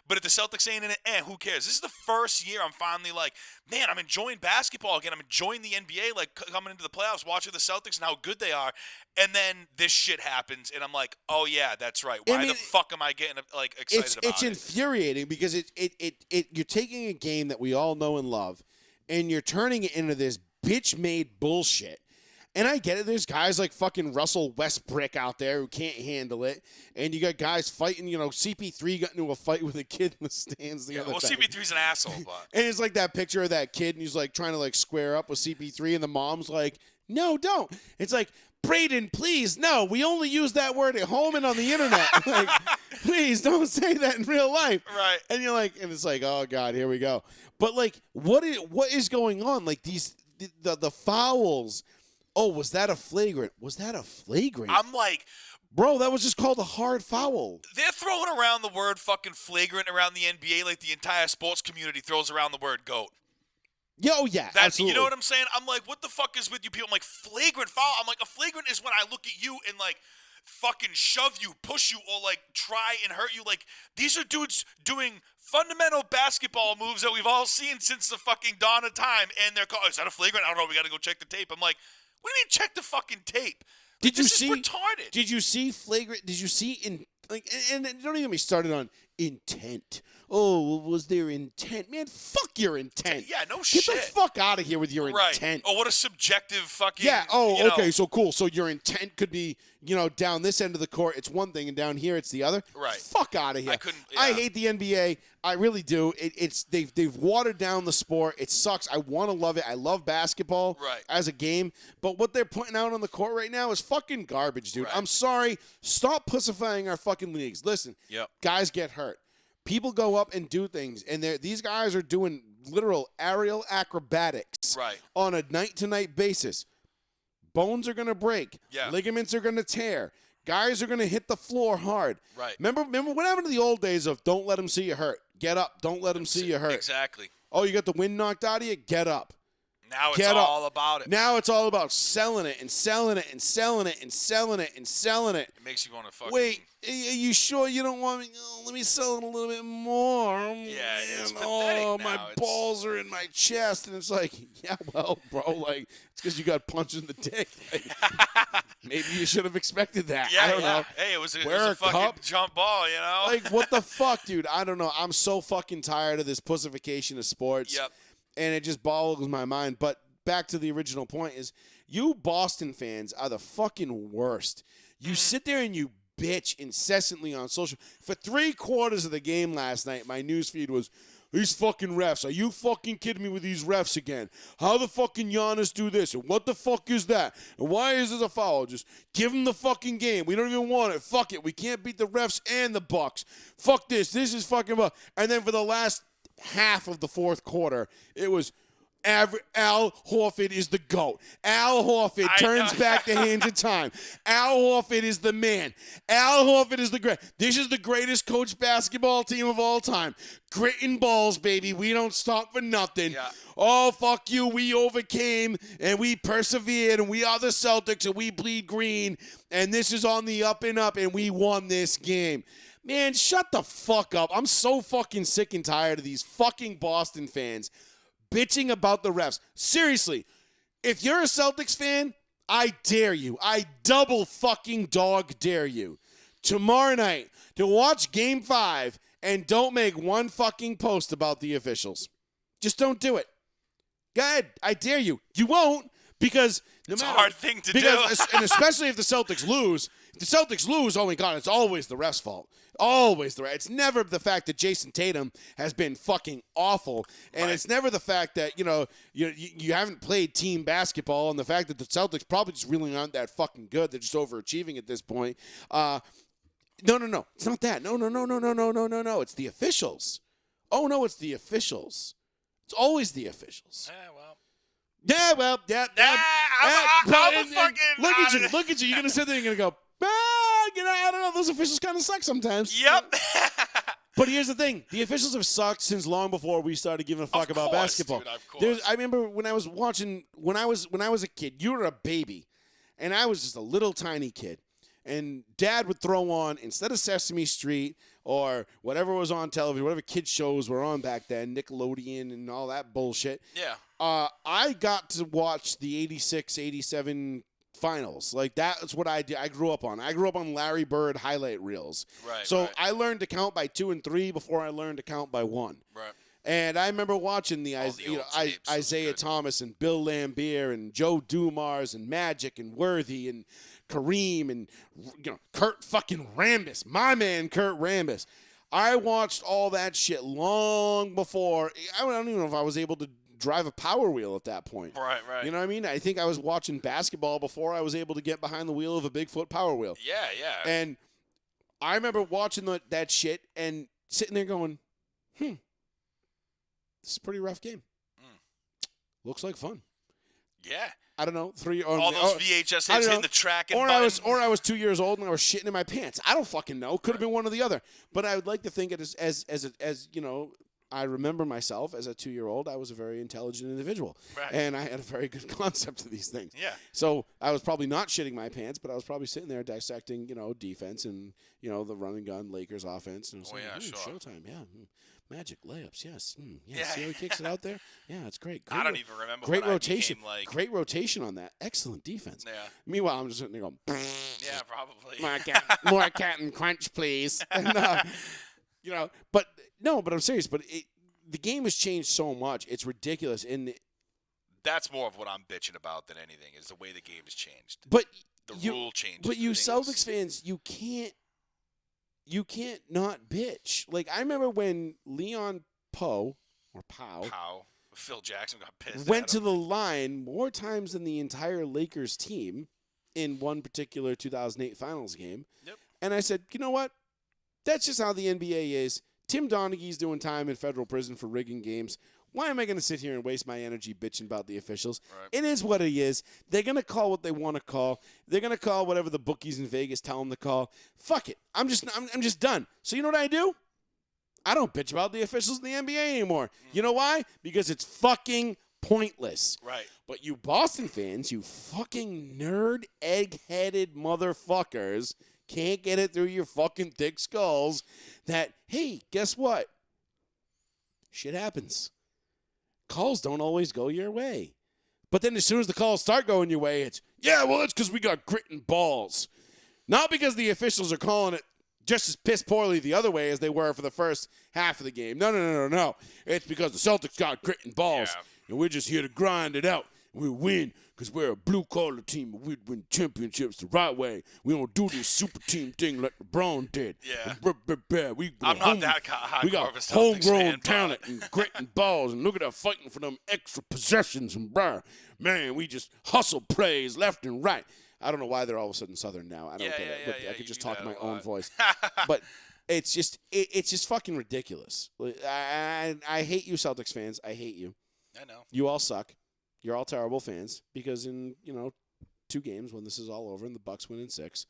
But if the Celtics ain't in it, who cares? This is the first year I'm finally like, man, I'm enjoying basketball again. I'm enjoying the NBA, like coming into the playoffs, watching the Celtics and how good they are. And then this shit happens, and I'm like, oh yeah, that's right. Why the fuck am I getting like excited about it? It's infuriating because you're taking a game that we all know and love, and you're turning it into this bitch-made bullshit. And I get it. There's guys like fucking Russell Westbrook out there who can't handle it. And you got guys fighting. You know, CP3 got into a fight with a kid in the stands the other day. CP3's an asshole. But. And it's like that picture of that kid, and he's like trying to like square up with CP3, and the mom's like, no, don't. It's like, Braden, please, no. We only use that word at home and on the internet. Like, please don't say that in real life. Right. And you're like, and it's like, oh God, here we go. But like, what is going on? Like the fouls. Oh, was that a flagrant? Was that a flagrant? I'm like, Bro, that was just called a hard foul. They're throwing around the word fucking flagrant around the NBA like the entire sports community throws around the word GOAT. Yeah, oh, yeah, That's, absolutely. you know what I'm saying? I'm like, what the fuck is with you people? I'm like, flagrant foul? I'm like, a flagrant is when I look at you and, like, fucking shove you, push you, or, like, try and hurt you. Like, these are dudes doing fundamental basketball moves that we've all seen since the fucking dawn of time, and they're called, is that a flagrant? I don't know, we got to go check the tape. I'm like, what do you mean check the fucking tape? Like, this is retarded. Did you see flagrant? Did you see in like? And don't even get me started on intent. Oh, was there intent? Man, fuck your intent. Yeah, no Get shit. the fuck out of here with your intent. Oh, what a subjective fucking. Yeah. Oh, you know. okay. So cool. So your intent could be, down this end of the court, it's one thing, and down here, it's the other. Right. Fuck out of here. I couldn't. Yeah. I hate the NBA. I really do. They've watered down the sport. It sucks. I want to love it. I love basketball as a game, but what they're putting out on the court right now is fucking garbage, dude. Right. I'm sorry. Stop pussifying our fucking leagues. Listen, guys get hurt. People go up and do things, and these guys are doing literal aerial acrobatics on a night-to-night basis. Bones are going to break. Yeah. Ligaments are going to tear. Guys are going to hit the floor hard. Right. Remember what happened to the old days of don't let them see you hurt. Get up. Don't let them see you hurt. Exactly. Oh, you got the wind knocked out of you? Get up. Now it's all about it. Now it's all about selling it and selling it and selling it and selling it and selling it. It makes you want to fucking. Wait, are you sure you don't want me? Oh, let me sell it a little bit more. Yeah, it's Oh, pathetic my now. balls are in my chest. And it's like, yeah, well, bro, like, it's because you got punched in the dick. Like, maybe you should have expected that. Yeah, I don't know. Hey, it was Wear a fucking cup. jump ball, Like, what the fuck, dude? I don't know. I'm so fucking tired of this pussification of sports. Yep. And it just boggles my mind. But back to the original point is you Boston fans are the fucking worst. You sit there and you bitch incessantly on social. For 3/4 of the game last night, my news feed was, these fucking refs. Are you fucking kidding me with these refs again? How the fucking Giannis do this? And what the fuck is that? And why is this a foul? Just give him the fucking game. We don't even want it. Fuck it. We can't beat the refs and the Bucks. Fuck this. This is fucking... And then for the last half of the fourth quarter, it was... Al Horford is the GOAT. Al Horford turns back the hands of time. Al Horford is the man. Al Horford is the great. This is the greatest coach basketball team of all time. Grit and balls, baby. We don't stop for nothing. Yeah. Oh, fuck you. We overcame and we persevered and we are the Celtics and we bleed green and this is on the up and up and we won this game. Man, shut the fuck up. I'm so fucking sick and tired of these fucking Boston fans bitching about the refs. Seriously, if you're a Celtics fan, I dare you. I double fucking dog dare you. Tomorrow night to watch Game 5 and don't make one fucking post about the officials. Just don't do it. Go ahead. I dare you. You won't because it's a hard thing to do. And especially if the Celtics lose. If the Celtics lose, oh my God, it's always the refs' fault. Always the refs. It's never the fact that Jason Tatum has been fucking awful, and it's never the fact that you haven't played team basketball, and the fact that the Celtics probably just really aren't that fucking good. They're just overachieving at this point. No. It's not that. No. It's the officials. Oh no, it's the officials. It's always the officials. Look at you. You're gonna sit there and you're gonna go, I don't know. Those officials kind of suck sometimes. Yep. But here's the thing: the officials have sucked since long before we started giving a fuck about basketball. Dude, of course. I remember when I was watching when I was a kid. You were a baby, and I was just a little tiny kid. And Dad would throw on, instead of Sesame Street or whatever was on television, whatever kids shows were on back then, Nickelodeon and all that bullshit. Yeah. I got to watch the 86-87 finals. Like, that's what I did. I grew up on. I grew up on Larry Bird highlight reels. Right. So I learned to count by 2 and 3 before I learned to count by 1. Right. And I remember watching the Isaiah Thomas and Bill Lambier and Joe Dumars and Magic and Worthy and Kareem and Kurt fucking Rambis, my man Kurt Rambis. I watched all that shit long before. I don't even know if I was able to drive a Power Wheel at that point. Right. You know what I mean? I think I was watching basketball before I was able to get behind the wheel of a Bigfoot Power Wheel. Yeah. And I remember watching that shit and sitting there going, this is a pretty rough game. Looks like fun. Yeah. I don't know, 3 or All those VHS I don't hits know. hitting the track and or button. I was 2 years old and I was shitting in my pants. I don't fucking know. Could have been one or the other. But I would like to think it as you know, I remember myself as a 2-year-old. I was a very intelligent individual, Right. and I had a very good concept of these things. Yeah. So I was probably not shitting my pants, but I was probably sitting there dissecting, defense and the run and gun Lakers offense. And I was like, sure. Showtime, yeah. Magic layups, yes. Yeah. Yeah. See how he kicks it out there? Yeah, it's great. I don't even remember. Great when rotation. I became, like, Great rotation on that. Excellent defense. Yeah. Meanwhile, I'm just sitting there going, Yeah, probably. more Captain Crunch, please. And, but I'm serious. But the game has changed so much. It's ridiculous. And That's more of what I'm bitching about than anything is the way the game has changed. But the rule changes. But you things. Celtics fans, you can't not bitch. Like I remember when Leon Powe or Powell Phil Jackson got pissed. went to the line more times than the entire Lakers team in one particular 2008 Finals game. Yep. And I said, you know what? That's just how the NBA is. Tim Donaghy's doing time in federal prison for rigging games. Why am I going to sit here and waste my energy bitching about the officials? Right. It is what it is. They're going to call what they want to call. They're going to call whatever the bookies in Vegas tell them to call. Fuck it. I'm just done. So you know what I do? I don't bitch about the officials in the NBA anymore. You know why? Because it's fucking pointless. Right. But you Boston fans, you fucking nerd, egg-headed motherfuckers can't get it through your fucking thick skulls that, hey, guess what? Shit happens. Calls don't always go your way. But then as soon as the calls start going your way, it's, yeah, well, it's because we got grit and balls. Not because the officials are calling it just as piss poorly the other way as they were for the first half of the game. No. It's because the Celtics got grit and balls, and we're just here to grind it out. We win because we're a blue-collar team, and we win championships the right way. We don't do this super team thing like LeBron did. Yeah. I'm not that hardcore We got of a Celtics homegrown fan, but- talent and grit and balls, and look at us fighting for them extra possessions and man, we just hustle plays left and right. I don't know why they're all of a sudden Southern now. I don't get it. But I could just talk in my own voice. But it's just fucking ridiculous. I hate you, Celtics fans. I hate you. I know. You all suck. You're all terrible fans because in 2 games when this is all over and the Bucks win in 6,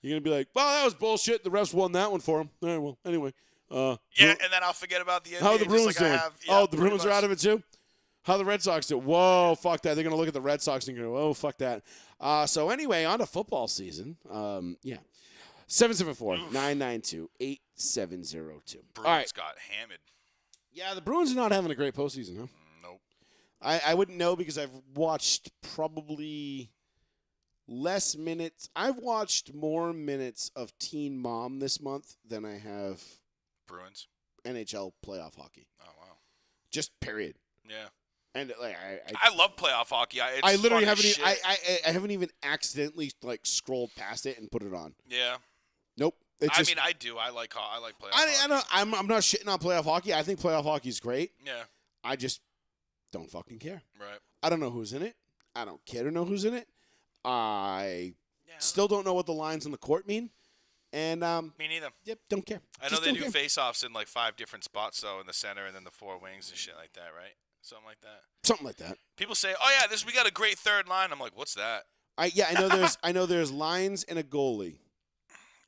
you're gonna be like, "Well, that was bullshit. The refs won that one for them." All right, well, anyway. And then I'll forget about the NBA. How are the Bruins doing? The Bruins much. are out of it too? How the Red Sox do? Whoa, fuck that. They're going to look at the Red Sox and go, oh, fuck that. So anyway, on to football season. 774-992-8702. All right. Got hammered. Yeah, the Bruins are not having a great postseason, huh? Nope. I wouldn't know because I've watched probably less minutes. I've watched more minutes of Teen Mom this month than I have Bruins. NHL playoff hockey. Oh, wow. Just period. Yeah. And like I love playoff hockey. I literally haven't. Shit. I haven't even accidentally scrolled past it and put it on. Yeah. Nope. I mean, I do. I like playoff hockey. I'm not shitting on playoff hockey. I think playoff hockey is great. Yeah. I just don't fucking care. Right. I don't know who's in it. I don't care to know who's in it. I still don't know what the lines on the court mean. And me neither. Yep, don't care. I know they do face-offs in like 5 different spots, though, in the center and then the 4 wings and shit like that, right? Something like that. Something like that. People say, "Oh yeah, we got a great third line." I'm like, "What's that?" I know there's lines and a goalie.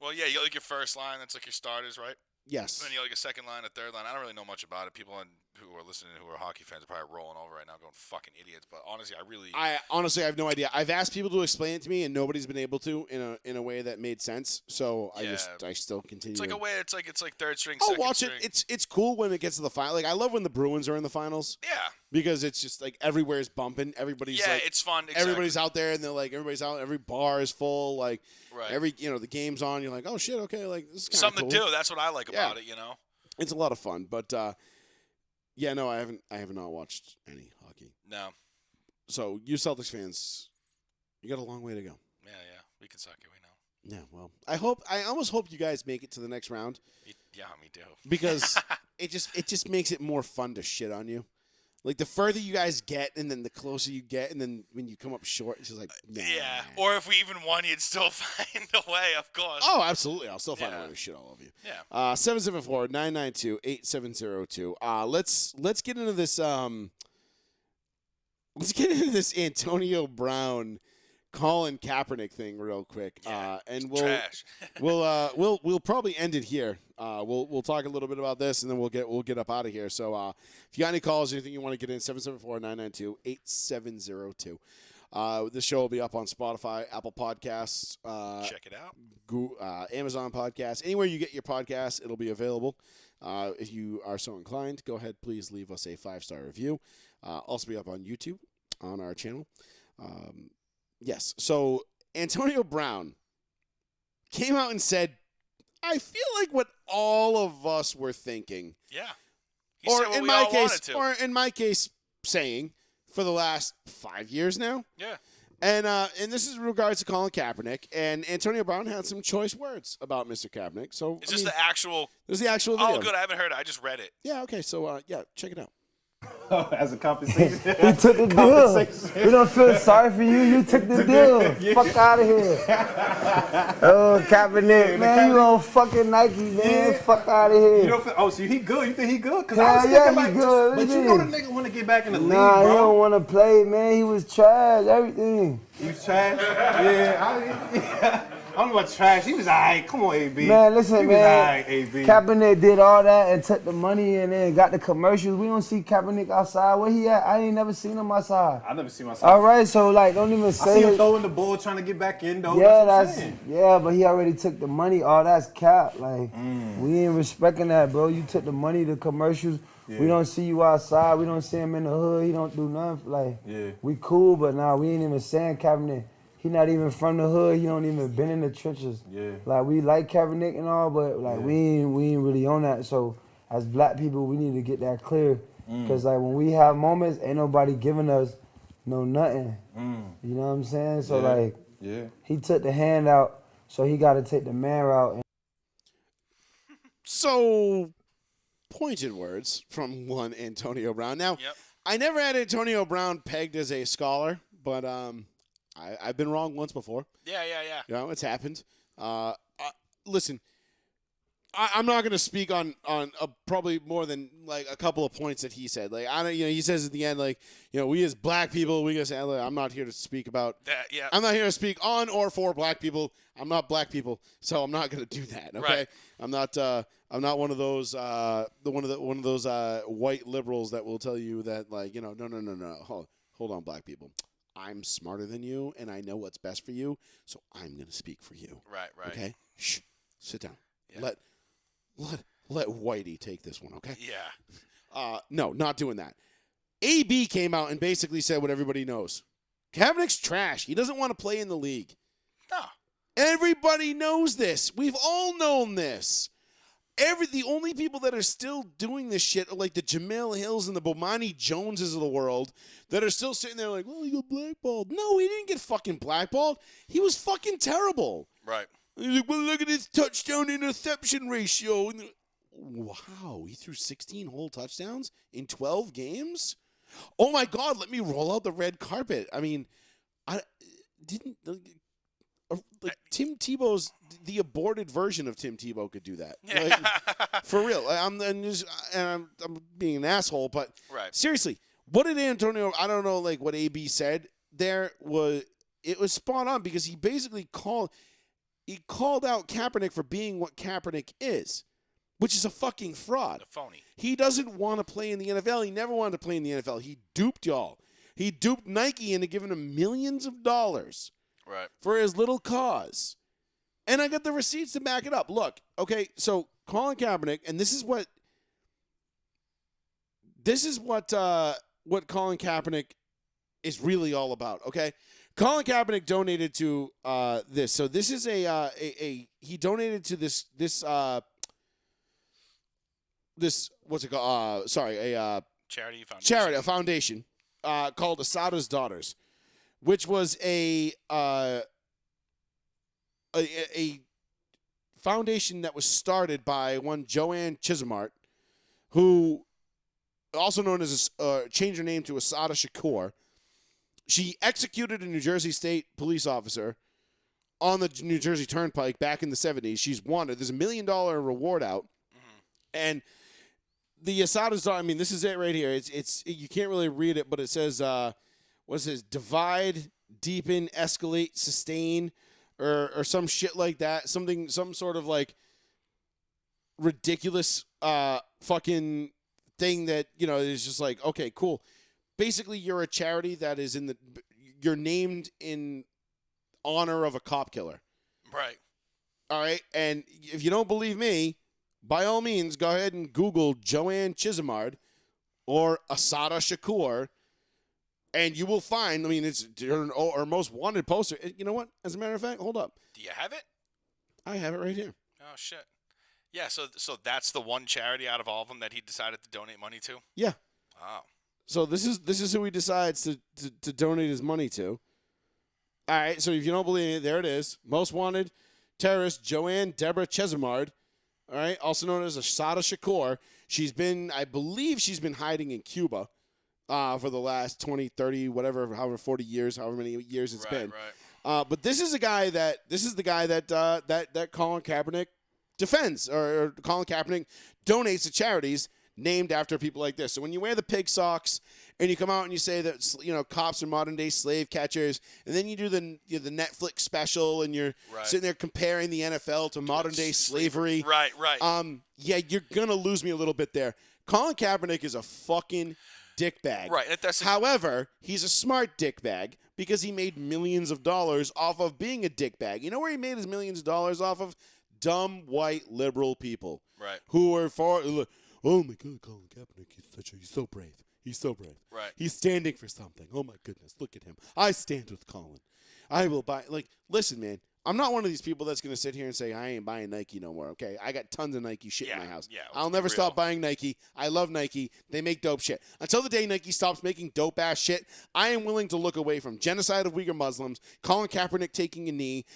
Well, yeah, you got like your first line. That's like your starters, right? Yes. And then you got like a second line, a third line. I don't really know much about it. People who are listening, who are hockey fans, are probably rolling over right now, going fucking idiots. But honestly, I have no idea. I've asked people to explain it to me, and nobody's been able to in a way that made sense. So I still continue. It's like a way. It's like third string. I'll second watch string. it. It's cool when it gets to the final. Like I love when the Bruins are in the finals. Yeah. Because it's just like everywhere's bumping. Everybody's it's fun. Exactly. Everybody's out there, and they're like everybody's out. Every bar is full. Like right. the game's on. You're like, oh shit, okay, like this is kind of something cool. to do. That's what I like about it. It's a lot of fun, but no, I have not watched any hockey. No. So you Celtics fans, you got a long way to go. Yeah, we can suck it. We know. Yeah, well, I almost hope you guys make it to the next round. Yeah, me too. Because it just makes it more fun to shit on you. Like the further you guys get, and then the closer you get, and then when you come up short, it's just like, nah. Yeah. Or if we even won, you'd still find a way, of course. Oh, absolutely. I'll still find a way to shit all over you. Yeah. 774-992-8702. Let's get into this let's get into this Antonio Brown, Colin Kaepernick thing real quick, and Trash. we'll probably end it here. We'll talk a little bit about this, and then we'll get up out of here. So if you got any calls, anything you want to get in, 774-992-8702. This show will be up on Spotify, Apple Podcasts, Check it out. Amazon Podcasts, anywhere you get your podcasts, it'll be available. If you are so inclined, go ahead, please leave us a 5-star review. Also be up on YouTube on our channel. Yes. So Antonio Brown came out and said, I feel like what all of us were thinking. Yeah. He Or said what in we my all case, wanted to. or in my case, saying for the last 5 years now. Yeah. And this is in regards to Colin Kaepernick. And Antonio Brown had some choice words about Mr. Kaepernick. So Is this the actual? This is the actual video. Oh, good. I haven't heard it. I just read it. Yeah. Okay. So check it out. As a compensation. He took the deal. We don't feel sorry for you. You took the deal. Fuck out of here. Oh, Kaepernick, man, you on fucking Nike, man. Fuck out of here. You don't feel, so he good? You think he good? Cause Hell I was yeah, thinking he like, good. But you know the nigga want to get back in the league, Nah, bro. he don't want to play, man. He was trash, everything. He was trash? Yeah. I don't know about trash. He was alright. Come on, AB. Man, listen, he man. Was alright, AB. Kaepernick did all that and took the money and then got the commercials. We don't see Kaepernick outside. Where he at? I ain't never seen him outside. I never seen myself. All right, so like, don't even say I see him it. throwing the ball, trying to get back in, though. Yeah, that's what I'm saying. yeah, but he already took the money. All that's cap. Like, we ain't respecting that, bro. You took the money, the commercials. Yeah. We don't see you outside. We don't see him in the hood. He don't do nothing. Like, Yeah. we cool, but nah, we ain't even saying Kaepernick. He not even from the hood. He don't even been in the trenches. Yeah. Like, we like Kaepernick and all, but like we ain't really on that. So as black people, we need to get that clear. Cause like when we have moments, ain't nobody giving us nothing. You know what I'm saying? So like, he took the hand out, so he got to take the man route. So pointed words from one Antonio Brown. Now, I never had Antonio Brown pegged as a scholar, but I've been wrong once before. Yeah. You know, it's happened. Listen, I'm not going to speak on probably more than like a couple of points that he said. Like, I don't, he says at the end, like, we as black people, we just say, I'm not here to speak about that. Yeah. I'm not here to speak on or for black people. I'm not black people, so I'm not going to do that. Okay. Right. I'm not one of those one of those white liberals that will tell you that like no. Hold on, black people. I'm smarter than you, and I know what's best for you, so I'm going to speak for you. Right. Okay? Shh. Sit down. Yeah. Let Whitey take this one, okay? Yeah. No, not doing that. AB came out and basically said what everybody knows. Kaepernick's trash. He doesn't want to play in the league. No. Everybody knows this. We've all known this. The only people that are still doing this shit are like the Jamil Hills and the Bomani Joneses of the world that are still sitting there like, well, he got blackballed. No, he didn't get fucking blackballed. He was fucking terrible. Right. He's like, well, look at his touchdown interception ratio. Wow, he threw 16 whole touchdowns in 12 games? Oh my God, let me roll out the red carpet. I mean, Tim Tebow's the aborted version of Tim Tebow could do that. Like, for real. I'm being an asshole, but seriously, what did Antonio? I don't know, like what AB said. It was spot on because he basically called out Kaepernick for being what Kaepernick is, which is a fucking fraud. A phony. He doesn't want to play in the NFL. He never wanted to play in the NFL. He duped y'all. He duped Nike into giving him millions of dollars. Right. For his little cause. And I got the receipts to back it up. Look, okay, so Colin Kaepernick, and this is what Colin Kaepernick is really all about, okay? Colin Kaepernick donated to this. So this is he donated to this what's it called? Charity a foundation called Asada's Daughters, which was a foundation that was started by one Joanne Chisholmart, who also known as changed her name to Asada Shakur. She executed a New Jersey State police officer on the New Jersey Turnpike back in the 70s. She's wanted. There's $1 million reward out, and the Asada's daughter. I mean, this is it right here. It's you can't really read it, but it says what's this? Divide, deepen, escalate, sustain, or some shit like that. Some sort of like ridiculous fucking thing that, is just like, okay, cool. Basically, you're a charity that is you're named in honor of a cop killer. Right. All right. And if you don't believe me, by all means, go ahead and Google Joanne Chisimard or Asada Shakur, and you will find, it's our most wanted poster. You know what? As a matter of fact, hold up. Do you have it? I have it right here. Oh, shit. Yeah, so that's the one charity out of all of them that he decided to donate money to? Yeah. Wow. So this is who he decides to donate his money to. All right, so if you don't believe it, there it is. Most wanted terrorist Joanne Deborah Chesimard, all right, also known as Asada Shakur. I believe she's been hiding in Cuba for the last 20, 30, whatever, however, 40 years, however many years it's been. Right. But this is the guy that Colin Kaepernick defends, or Colin Kaepernick donates to charities named after people like this. So when you wear the pig socks and you come out and you say that cops are modern day slave catchers, and then you do the Netflix special and you're sitting there comparing the NFL to modern day slavery. Right. Yeah, you're gonna lose me a little bit there. Colin Kaepernick is a fucking dickbag. Right. However, he's a smart dickbag because he made millions of dollars off of being a dickbag. You know where he made his millions of dollars off of? Dumb white liberal people. Right. Who are oh my God, Colin Kaepernick, he's so brave. He's so brave. Right. He's standing for something. Oh my goodness, look at him. I stand with Colin. I will buy. Listen, man. I'm not one of these people that's going to sit here and say, I ain't buying Nike no more, okay? I got tons of Nike shit in my house. Yeah, I'll never stop buying Nike. I love Nike. They make dope shit. Until the day Nike stops making dope-ass shit, I am willing to look away from genocide of Uyghur Muslims, Colin Kaepernick taking a knee,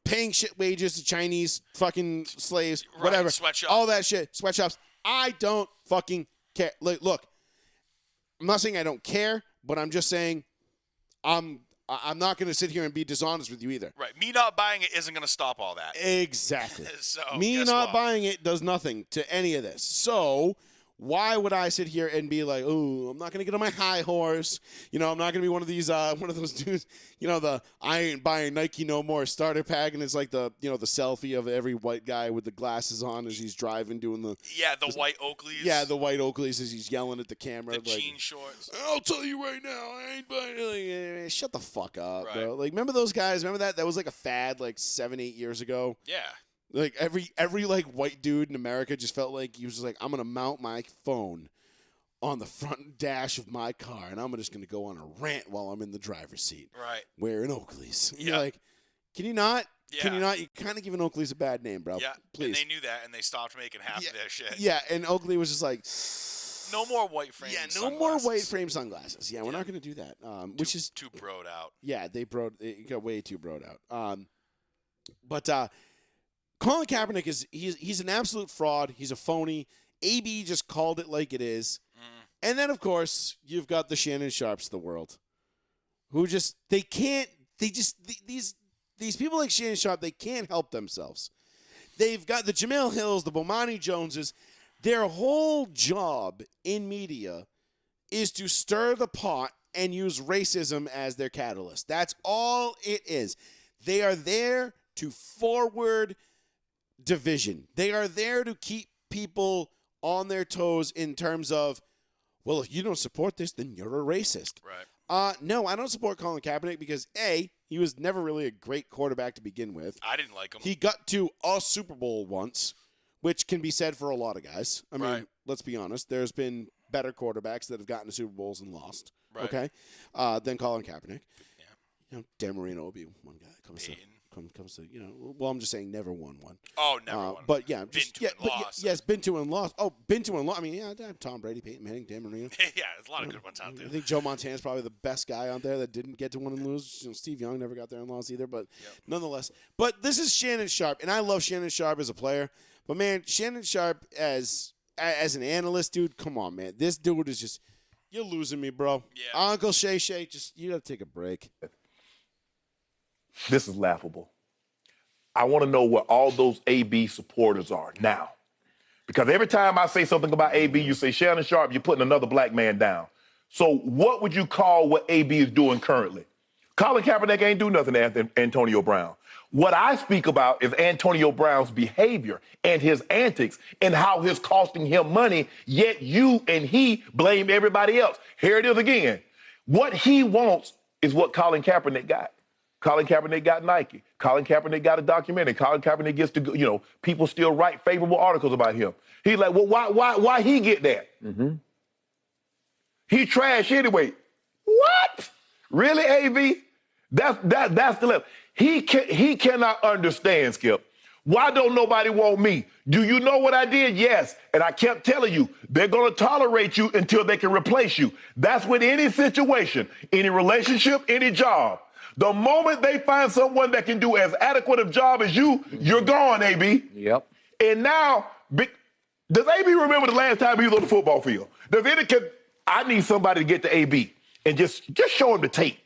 paying shit wages to Chinese fucking slaves, whatever. Sweatshops. All that shit. Sweatshops. I don't fucking care. Look, I'm not saying I don't care, but I'm just saying I'm not going to sit here and be dishonest with you either. Right. Me not buying it isn't going to stop all that. Exactly. So, me not buying it does nothing to any of this. So why would I sit here and be like, oh, I'm not going to get on my high horse. I'm not going to be one of those dudes, the I ain't buying Nike no more starter pack. And it's like the selfie of every white guy with the glasses on as he's driving, doing the white Oakleys. Yeah, the white Oakleys as he's yelling at the camera. The jean shorts. I'll tell you right now, I ain't buying it. Shut the fuck up, bro. Remember those guys? Remember that? That was like a fad 7-8 years ago. Yeah. Every white dude in America just felt like he was just like, I'm gonna mount my phone on the front dash of my car and I'm just gonna go on a rant while I'm in the driver's seat. Right. Wearing Oakleys. Yeah. You're like, can you not? Yeah. Can you not? You kind of giving Oakleys a bad name, bro. Yeah. Please. And they knew that and they stopped making half of their shit. Yeah, and Oakley was just like, no more white frame. Yeah, no more white frame sunglasses. Yeah, we're not gonna do that. Which is too broed out. Yeah, it got way too broed out. But Colin Kaepernick he's an absolute fraud. He's a phony. AB just called it like it is. And then, of course, you've got the Shannon Sharps of the world who these people like Shannon Sharp, they can't help themselves. They've got the Jamel Hills, the Bomani Joneses. Their whole job in media is to stir the pot and use racism as their catalyst. That's all it is. They are there to forward division. They are there to keep people on their toes in terms of, well, if you don't support this, then you're a racist. Right. No, I don't support Colin Kaepernick because, A, he was never really a great quarterback to begin with. I didn't like him. He got to a Super Bowl once, which can be said for a lot of guys. I mean, let's be honest. There's been better quarterbacks that have gotten to Super Bowls and lost, okay, than Colin Kaepernick. Yeah. Dan Marino will be one guy that comes to, well, I'm just saying never won one. Oh, never won. But yeah, been to and lost. Yes, been to and lost. Oh, been to and lost. I mean, yeah, Tom Brady, Peyton Manning, Dan Marino. Yeah, there's a lot of good ones out there. I think Joe Montana's probably the best guy out there that didn't get to win and lose. Steve Young never got there and lost either, but nonetheless. But this is Shannon Sharp, and I love Shannon Sharp as a player. But man, Shannon Sharp as an analyst, dude, come on, man. This dude is just, you're losing me, bro. Yeah. Uncle Shay, you got to take a break. This is laughable. I want to know where all those AB supporters are now. Because every time I say something about AB, you say, Shannon Sharp, you're putting another black man down. So what would you call what AB is doing currently? Colin Kaepernick ain't do nothing to Antonio Brown. What I speak about is Antonio Brown's behavior and his antics and how it's costing him money, yet you and he blame everybody else. Here it is again. What he wants is what Colin Kaepernick got. Colin Kaepernick got Nike. Colin Kaepernick got a documentary. Colin Kaepernick gets to, people still write favorable articles about him. He's like, well, why he get that? Mm-hmm. He trash anyway. What? Really, AB? That's the level. He cannot understand, Skip. Why don't nobody want me? Do you know what I did? Yes. And I kept telling you, they're going to tolerate you until they can replace you. That's with any situation, any relationship, any job. The moment they find someone that can do as adequate a job as you, you're gone, AB. Yep. And now, does AB remember the last time he was on the football field? I need somebody to get to AB and just show him the tape.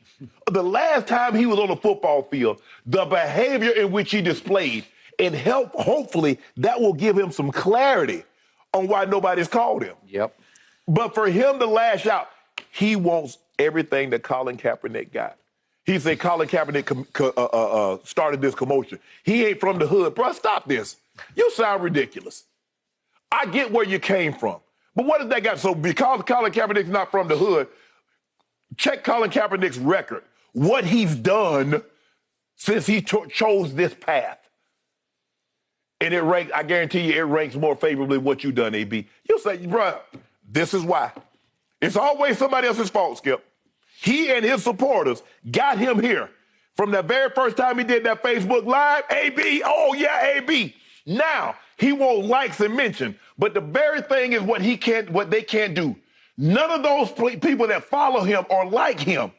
The last time he was on the football field, the behavior in which he displayed, and hopefully that will give him some clarity on why nobody's called him. Yep. But for him to lash out, he wants everything that Colin Kaepernick got. He said Colin Kaepernick started this commotion. He ain't from the hood. Bro, stop this. You sound ridiculous. I get where you came from. But what does that got? So because Colin Kaepernick's not from the hood, check Colin Kaepernick's record. What he's done since he chose this path. And I guarantee you, it ranks more favorably what you done, AB. You'll say, bro, this is why. It's always somebody else's fault, Skip. He and his supporters got him here. From the very first time he did that Facebook Live, AB, oh yeah, AB. Now, he won't likes and mention, but the very thing is what they can't do. None of those people that follow him or like him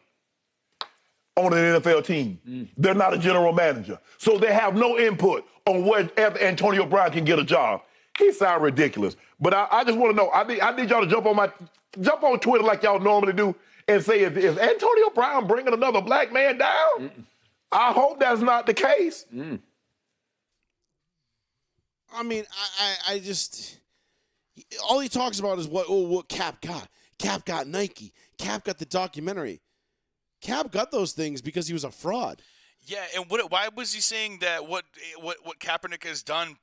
on an NFL team. They're not a general manager. So they have no input on whether Antonio Brown can get a job. He sounds ridiculous. But I just want to know, I need y'all to jump on Twitter like y'all normally do and say, is Antonio Brown bringing another black man down? I hope that's not the case. I mean, I just, all he talks about is what Cap got. Cap got Nike. Cap got the documentary. Cap got those things because he was a fraud. Yeah, and why was he saying that what Kaepernick has done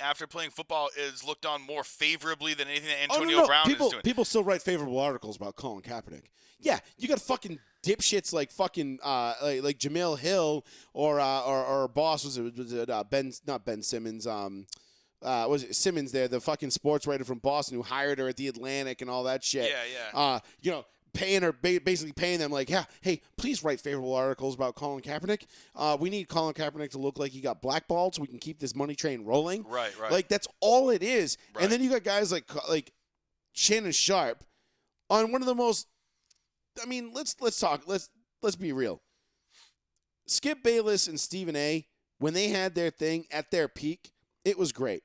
after playing football is looked on more favorably than anything that Antonio Brown is doing? People still write favorable articles about Colin Kaepernick. Yeah, you got fucking dipshits like fucking like Jamil Hill or boss was it not Ben Simmons was it Simmons there, the fucking sports writer from Boston who hired her at the Atlantic and all that shit. Yeah. Paying her, basically paying them like, yeah, hey, please write favorable articles about Colin Kaepernick. We need Colin Kaepernick to look like he got blackballed so we can keep this money train rolling. Right. Like, that's all it is. Right. And then you got guys like Shannon Sharp on one of the most, I mean, let's talk, let's be real. Skip Bayless and Stephen A., when they had their thing at their peak, it was great.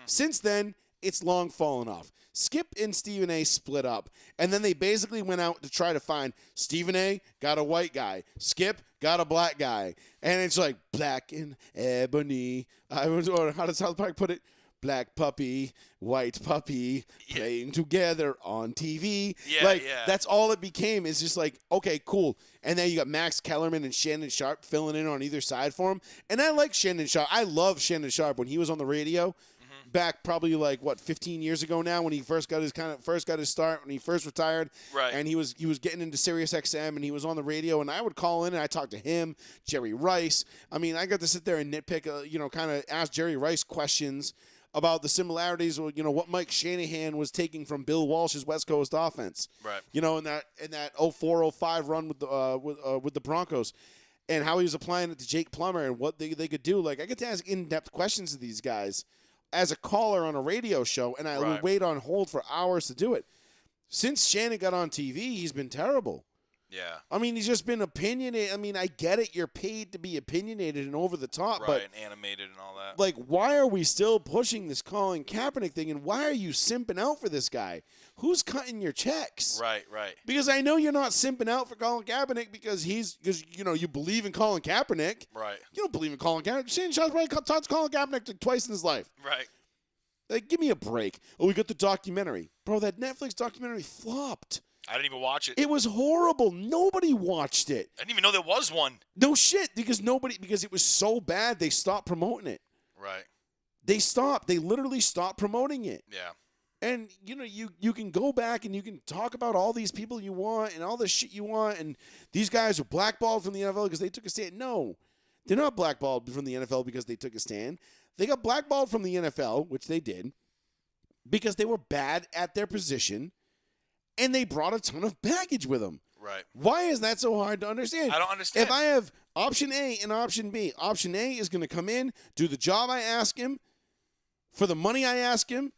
Since then, it's long fallen off. Skip and Stephen A. split up, and then they basically went out to try to find Stephen A. got a white guy, Skip got a black guy, and it's like black and ebony. Or how does South Park put it? Black puppy, white puppy, playing together on TV. That's all it became. It's just like, okay, cool. And then you got Max Kellerman and Shannon Sharp filling in on either side for him. And I like Shannon Sharp. I love Shannon Sharp when he was on the radio. Back probably 15 years ago now when he first got his start, when he first retired. Right. And he was getting into Sirius XM and he was on the radio, and I would call in and I talked to him, Jerry Rice. I mean, I got to sit there and nitpick, kind of ask Jerry Rice questions about the similarities, what Mike Shanahan was taking from Bill Walsh's West Coast offense. Right. In that 04-05 run with the Broncos. And how he was applying it to Jake Plummer and what they could do. Like, I get to ask in-depth questions to these guys as a caller on a radio show, and I would wait on hold for hours to do it. Since Shannon got on TV, he's been terrible. Yeah. I mean, he's just been opinionated. I mean, I get it. You're paid to be opinionated and over the top. Right, and animated and all that. Like, why are we still pushing this Colin Kaepernick thing, and why are you simping out for this guy? Who's cutting your checks? Right. Because I know you're not simping out for Colin Kaepernick because you believe in Colin Kaepernick. Right. You don't believe in Colin Kaepernick. Shane Shaw's probably talked to Colin Kaepernick like twice in his life. Right. Like, give me a break. Oh, we got the documentary. Bro, that Netflix documentary flopped. I didn't even watch it. It was horrible. Nobody watched it. I didn't even know there was one. No shit, because it was so bad they stopped promoting it. Right. They stopped. They literally stopped promoting it. Yeah. And you can go back and you can talk about all these people you want and all the shit you want, and these guys are blackballed from the NFL because they took a stand. No, they're not blackballed from the NFL because they took a stand. They got blackballed from the NFL, which they did, because they were bad at their position, and they brought a ton of baggage with them. Right. Why is that so hard to understand? I don't understand. If I have option A and option B, option A is going to come in, do the job I ask him, for the money I ask him,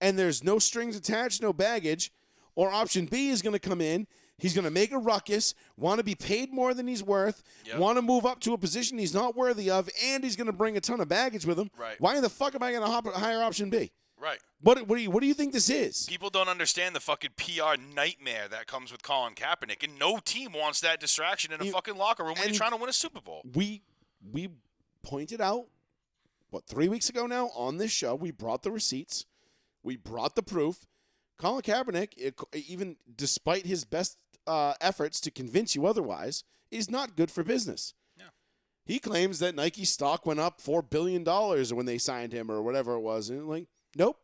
and there's no strings attached, no baggage, or option B is going to come in, he's going to make a ruckus, want to be paid more than he's worth, want to move up to a position he's not worthy of, and he's going to bring a ton of baggage with him. Right. Why the fuck am I going to hire option B? Right. What do you think this is? People don't understand the fucking PR nightmare that comes with Colin Kaepernick, and no team wants that distraction in a fucking locker room when you're trying to win a Super Bowl. We pointed out, 3 weeks ago now on this show, we brought the receipts. We brought the proof. Colin Kaepernick, even despite his best efforts to convince you otherwise, is not good for business. Yeah. He claims that Nike stock went up $4 billion when they signed him or whatever it was. And nope.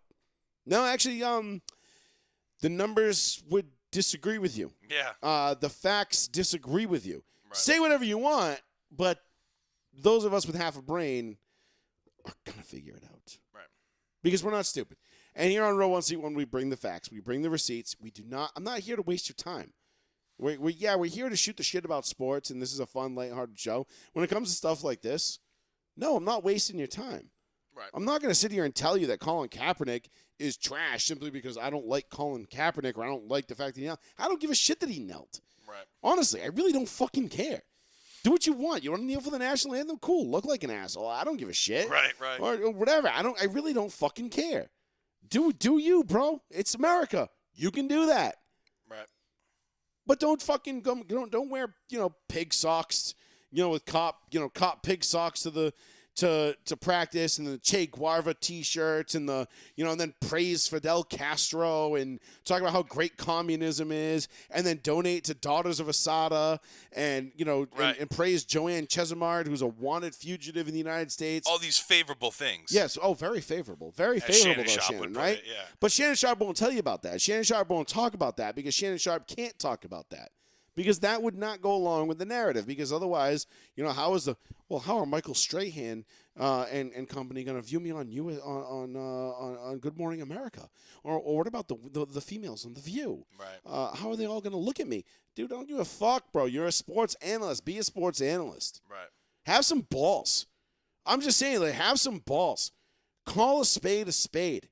No, actually, the numbers would disagree with you. Yeah. The facts disagree with you. Right. Say whatever you want, but those of us with half a brain are going to figure it out. Right. Because we're not stupid. And here on Row 1 Seat 1, we bring the facts. We bring the receipts. I'm not here to waste your time. We're here to shoot the shit about sports, and this is a fun, lighthearted show. When it comes to stuff like this, no, I'm not wasting your time. Right. I'm not going to sit here and tell you that Colin Kaepernick is trash simply because I don't like Colin Kaepernick or I don't like the fact that he knelt. I don't give a shit that he knelt. Right. Honestly, I really don't fucking care. Do what you want. You want to kneel for the national anthem? Cool. Look like an asshole. I don't give a shit. Right. Or whatever. I really don't fucking care. Do you, bro? It's America. You can do that. Right. But don't fucking don't wear, pig socks, with cop pig socks to practice, and the Che Guevara t-shirts, and and then praise Fidel Castro and talk about how great communism is, and then donate to Daughters of Asada, and and praise Joanne Chesimard, who's a wanted fugitive in the United States. All these favorable things. Yes. Oh, very favorable. Very As favorable, Shannon though, Sharp Shannon, would put right? it, yeah. But Shannon Sharp won't tell you about that. Shannon Sharp won't talk about that because Shannon Sharp can't talk about that. Because that would not go along with the narrative. Because otherwise, how are Michael Strahan and company going to view me on Good Morning America? Or what about the females on The View? Right. How are they all going to look at me? Dude, don't give a fuck, bro. You're a sports analyst. Be a sports analyst. Right. Have some balls. I'm just saying, have some balls. Call a spade a spade.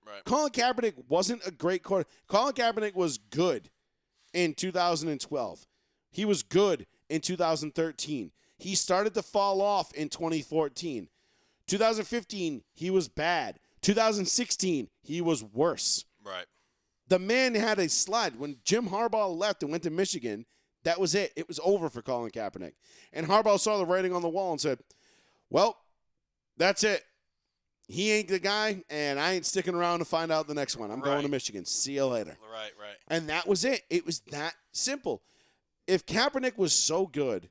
Right. Colin Kaepernick wasn't a great quarterback. Colin Kaepernick was good in 2012. He was good in 2013. He started to fall off in 2014. 2015, he was bad. 2016, he was worse. Right. The man had a slide. When Jim Harbaugh left and went to Michigan, that was it. It was over for Colin Kaepernick. And Harbaugh saw the writing on the wall and said, well, that's it. He ain't the guy, and I ain't sticking around to find out the next one. I'm going to Michigan. See you later. Right. And that was it. It was that simple. If Kaepernick was so good,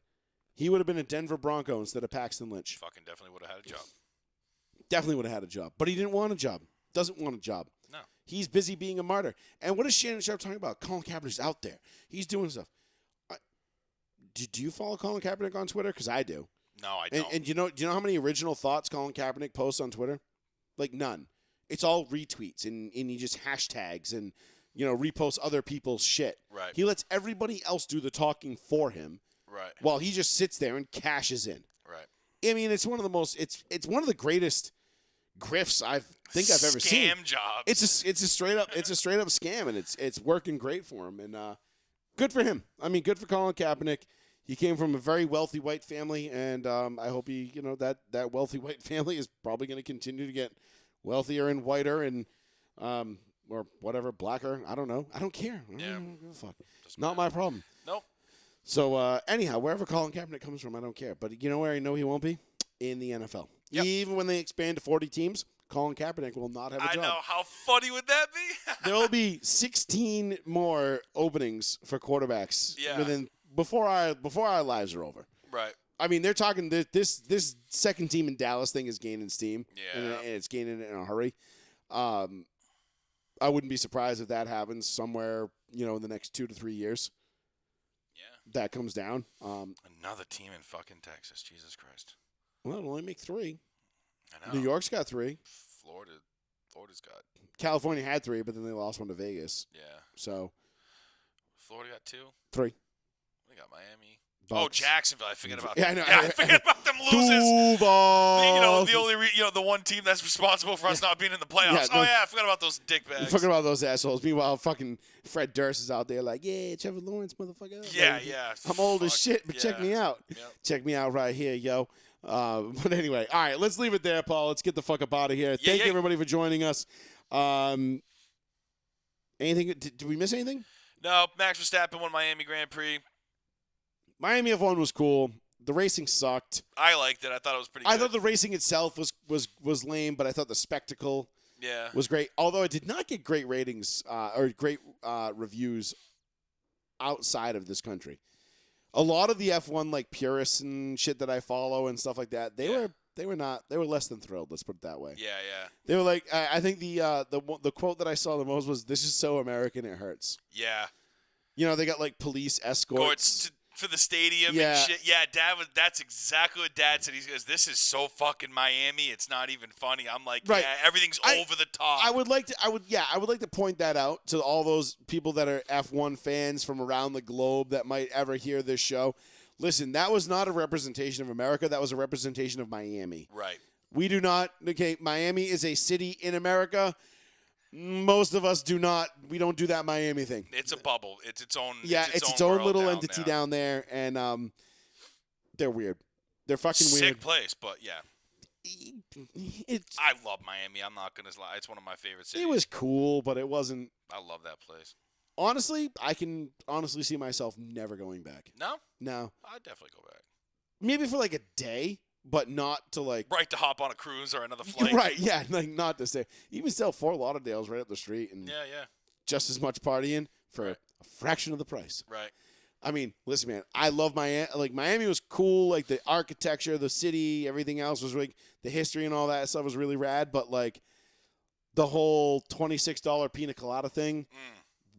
he would have been a Denver Bronco instead of Paxton Lynch. Fucking definitely would have had a job. Definitely would have had a job. But he didn't want a job. Doesn't want a job. No. He's busy being a martyr. And what is Shannon Sharp talking about? Colin Kaepernick's out there. He's doing stuff. Do you follow Colin Kaepernick on Twitter? Because I do. No, I don't. And do you know how many original thoughts Colin Kaepernick posts on Twitter? Like none. It's all retweets and he just hashtags and reposts other people's shit. Right. He lets everybody else do the talking for him. Right. While he just sits there and cashes in. Right. I mean, it's one of the most. It's one of the greatest grifts I've ever seen. Scam jobs. It's a straight up scam, and it's working great for him, and good for him. I mean, good for Colin Kaepernick. He came from a very wealthy white family, and I hope that wealthy white family is probably going to continue to get wealthier and whiter and or whatever, blacker. I don't know. I don't care. I don't give a fuck. Not my problem. Nope. So anyhow, wherever Colin Kaepernick comes from, I don't care. But you know where I know he won't be? In the NFL. Yep. Even when they expand to 40 teams, Colin Kaepernick will not have a job. I know. How funny would that be? There will be 16 more openings for quarterbacks before our lives are over. Right. I mean, they're talking this second team in Dallas thing is gaining steam. Yeah. And it's gaining in a hurry. I wouldn't be surprised if that happens somewhere, in the next 2 to 3 years. Yeah. That comes down. Another team in fucking Texas. Jesus Christ. Well, it'll only make 3. I know. New York's got 3. Florida's got. California had 3, but then they lost one to Vegas. Yeah. So. Florida got 2. 3. They got Miami. Bucks. Oh, Jacksonville. I forget about yeah, them. I know. I forget about them losers. Duval. The only the one team that's responsible for us not being in the playoffs. I forgot about those dickbags. Forget about those assholes. Meanwhile, fucking Fred Durst is out there like, yeah, Trevor Lawrence, motherfucker. Yeah, like, yeah. I'm old as shit, but check me out. Yep. Check me out right here, yo. But anyway, all right, let's leave it there, Paul. Let's get the fuck up out of here. Thank you, everybody, for joining us. Anything? Did we miss anything? No, Max Verstappen won Miami Grand Prix. Miami F1 was cool. The racing sucked. I liked it. I thought it was pretty good. I thought the racing itself was lame, but I thought the spectacle was great. Although it did not get great ratings or great reviews outside of this country. A lot of the F1 like purists and shit that I follow and stuff like that, they were less than thrilled. Let's put it that way. Yeah, yeah. They were like, I think the quote that I saw the most was, "This is so American, it hurts." Yeah. They got like police escorts. For the stadium and shit. Yeah, that's exactly what Dad said. He goes, "This is so fucking Miami. It's not even funny." I'm like, right. Yeah, everything's over the top. I would like to point that out to all those people that are F1 fans from around the globe that might ever hear this show. Listen, that was not a representation of America. That was a representation of Miami. Right. We do not. Okay, Miami is a city in America. Most of us do not. We don't do that Miami thing. It's a bubble. It's its own. Yeah, it's its own little entity down there, and they're weird. They're fucking weird. Sick place, but yeah. I love Miami. I'm not gonna lie. It's one of my favorite cities. It was cool, but it wasn't. I love that place. Honestly, I can honestly see myself never going back. No, I'd definitely go back. Maybe for like a day. But not to like to hop on a cruise or another flight. Right, yeah, like not to stay. Even still, Fort Lauderdale's right up the street, and just as much partying for a fraction of the price. Right. I mean, listen, man, I love Miami. Like Miami was cool, like the architecture, the city, everything else was like the history and all that stuff was really rad. But like the whole $26 pina colada thing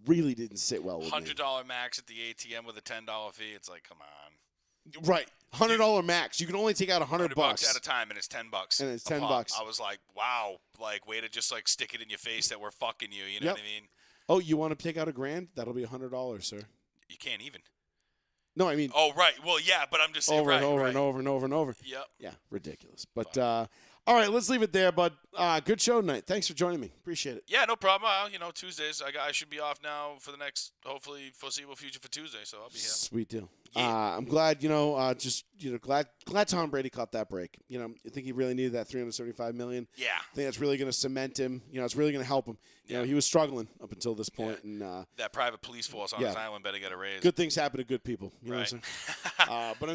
really didn't sit well with me. $100 max at the ATM with a $10 fee. It's like, come on. Right. $100 max. You can only take out $100 at a time, and it's $10. And it's $10. I was like, wow, like way to just like stick it in your face that we're fucking you. You know what I mean? Oh, you want to take out $1,000? That'll be $100, sir. You can't even. No, I mean. Oh, right. Well, yeah, but I'm just saying. Over and over and over and over and over. Yep. Yeah, ridiculous. But all right, let's leave it there. But good show tonight. Thanks for joining me. Appreciate it. Yeah, no problem. Tuesdays. I should be off now for the next, hopefully, foreseeable future for Tuesday. So I'll be here. Sweet deal. Yeah. I'm glad. Glad Tom Brady caught that break. I think he really needed that $375 million. Yeah. I think that's really going to cement him. It's really going to help him. He was struggling up until this point, and that private police force on his island better get a raise. Good things happen to good people. You know what I'm saying? But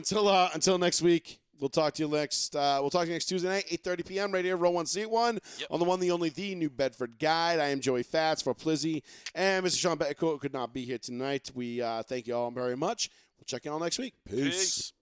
until next week. We'll talk to you next. We'll talk to you next Tuesday night, 8:30 p.m. right here, row 1, seat 1, on the one, the only, the New Bedford Guide. I am Joey Fats for Plizzy, and Mr. Sean Betticoat could not be here tonight. We thank you all very much. We'll check you all next week. Peace.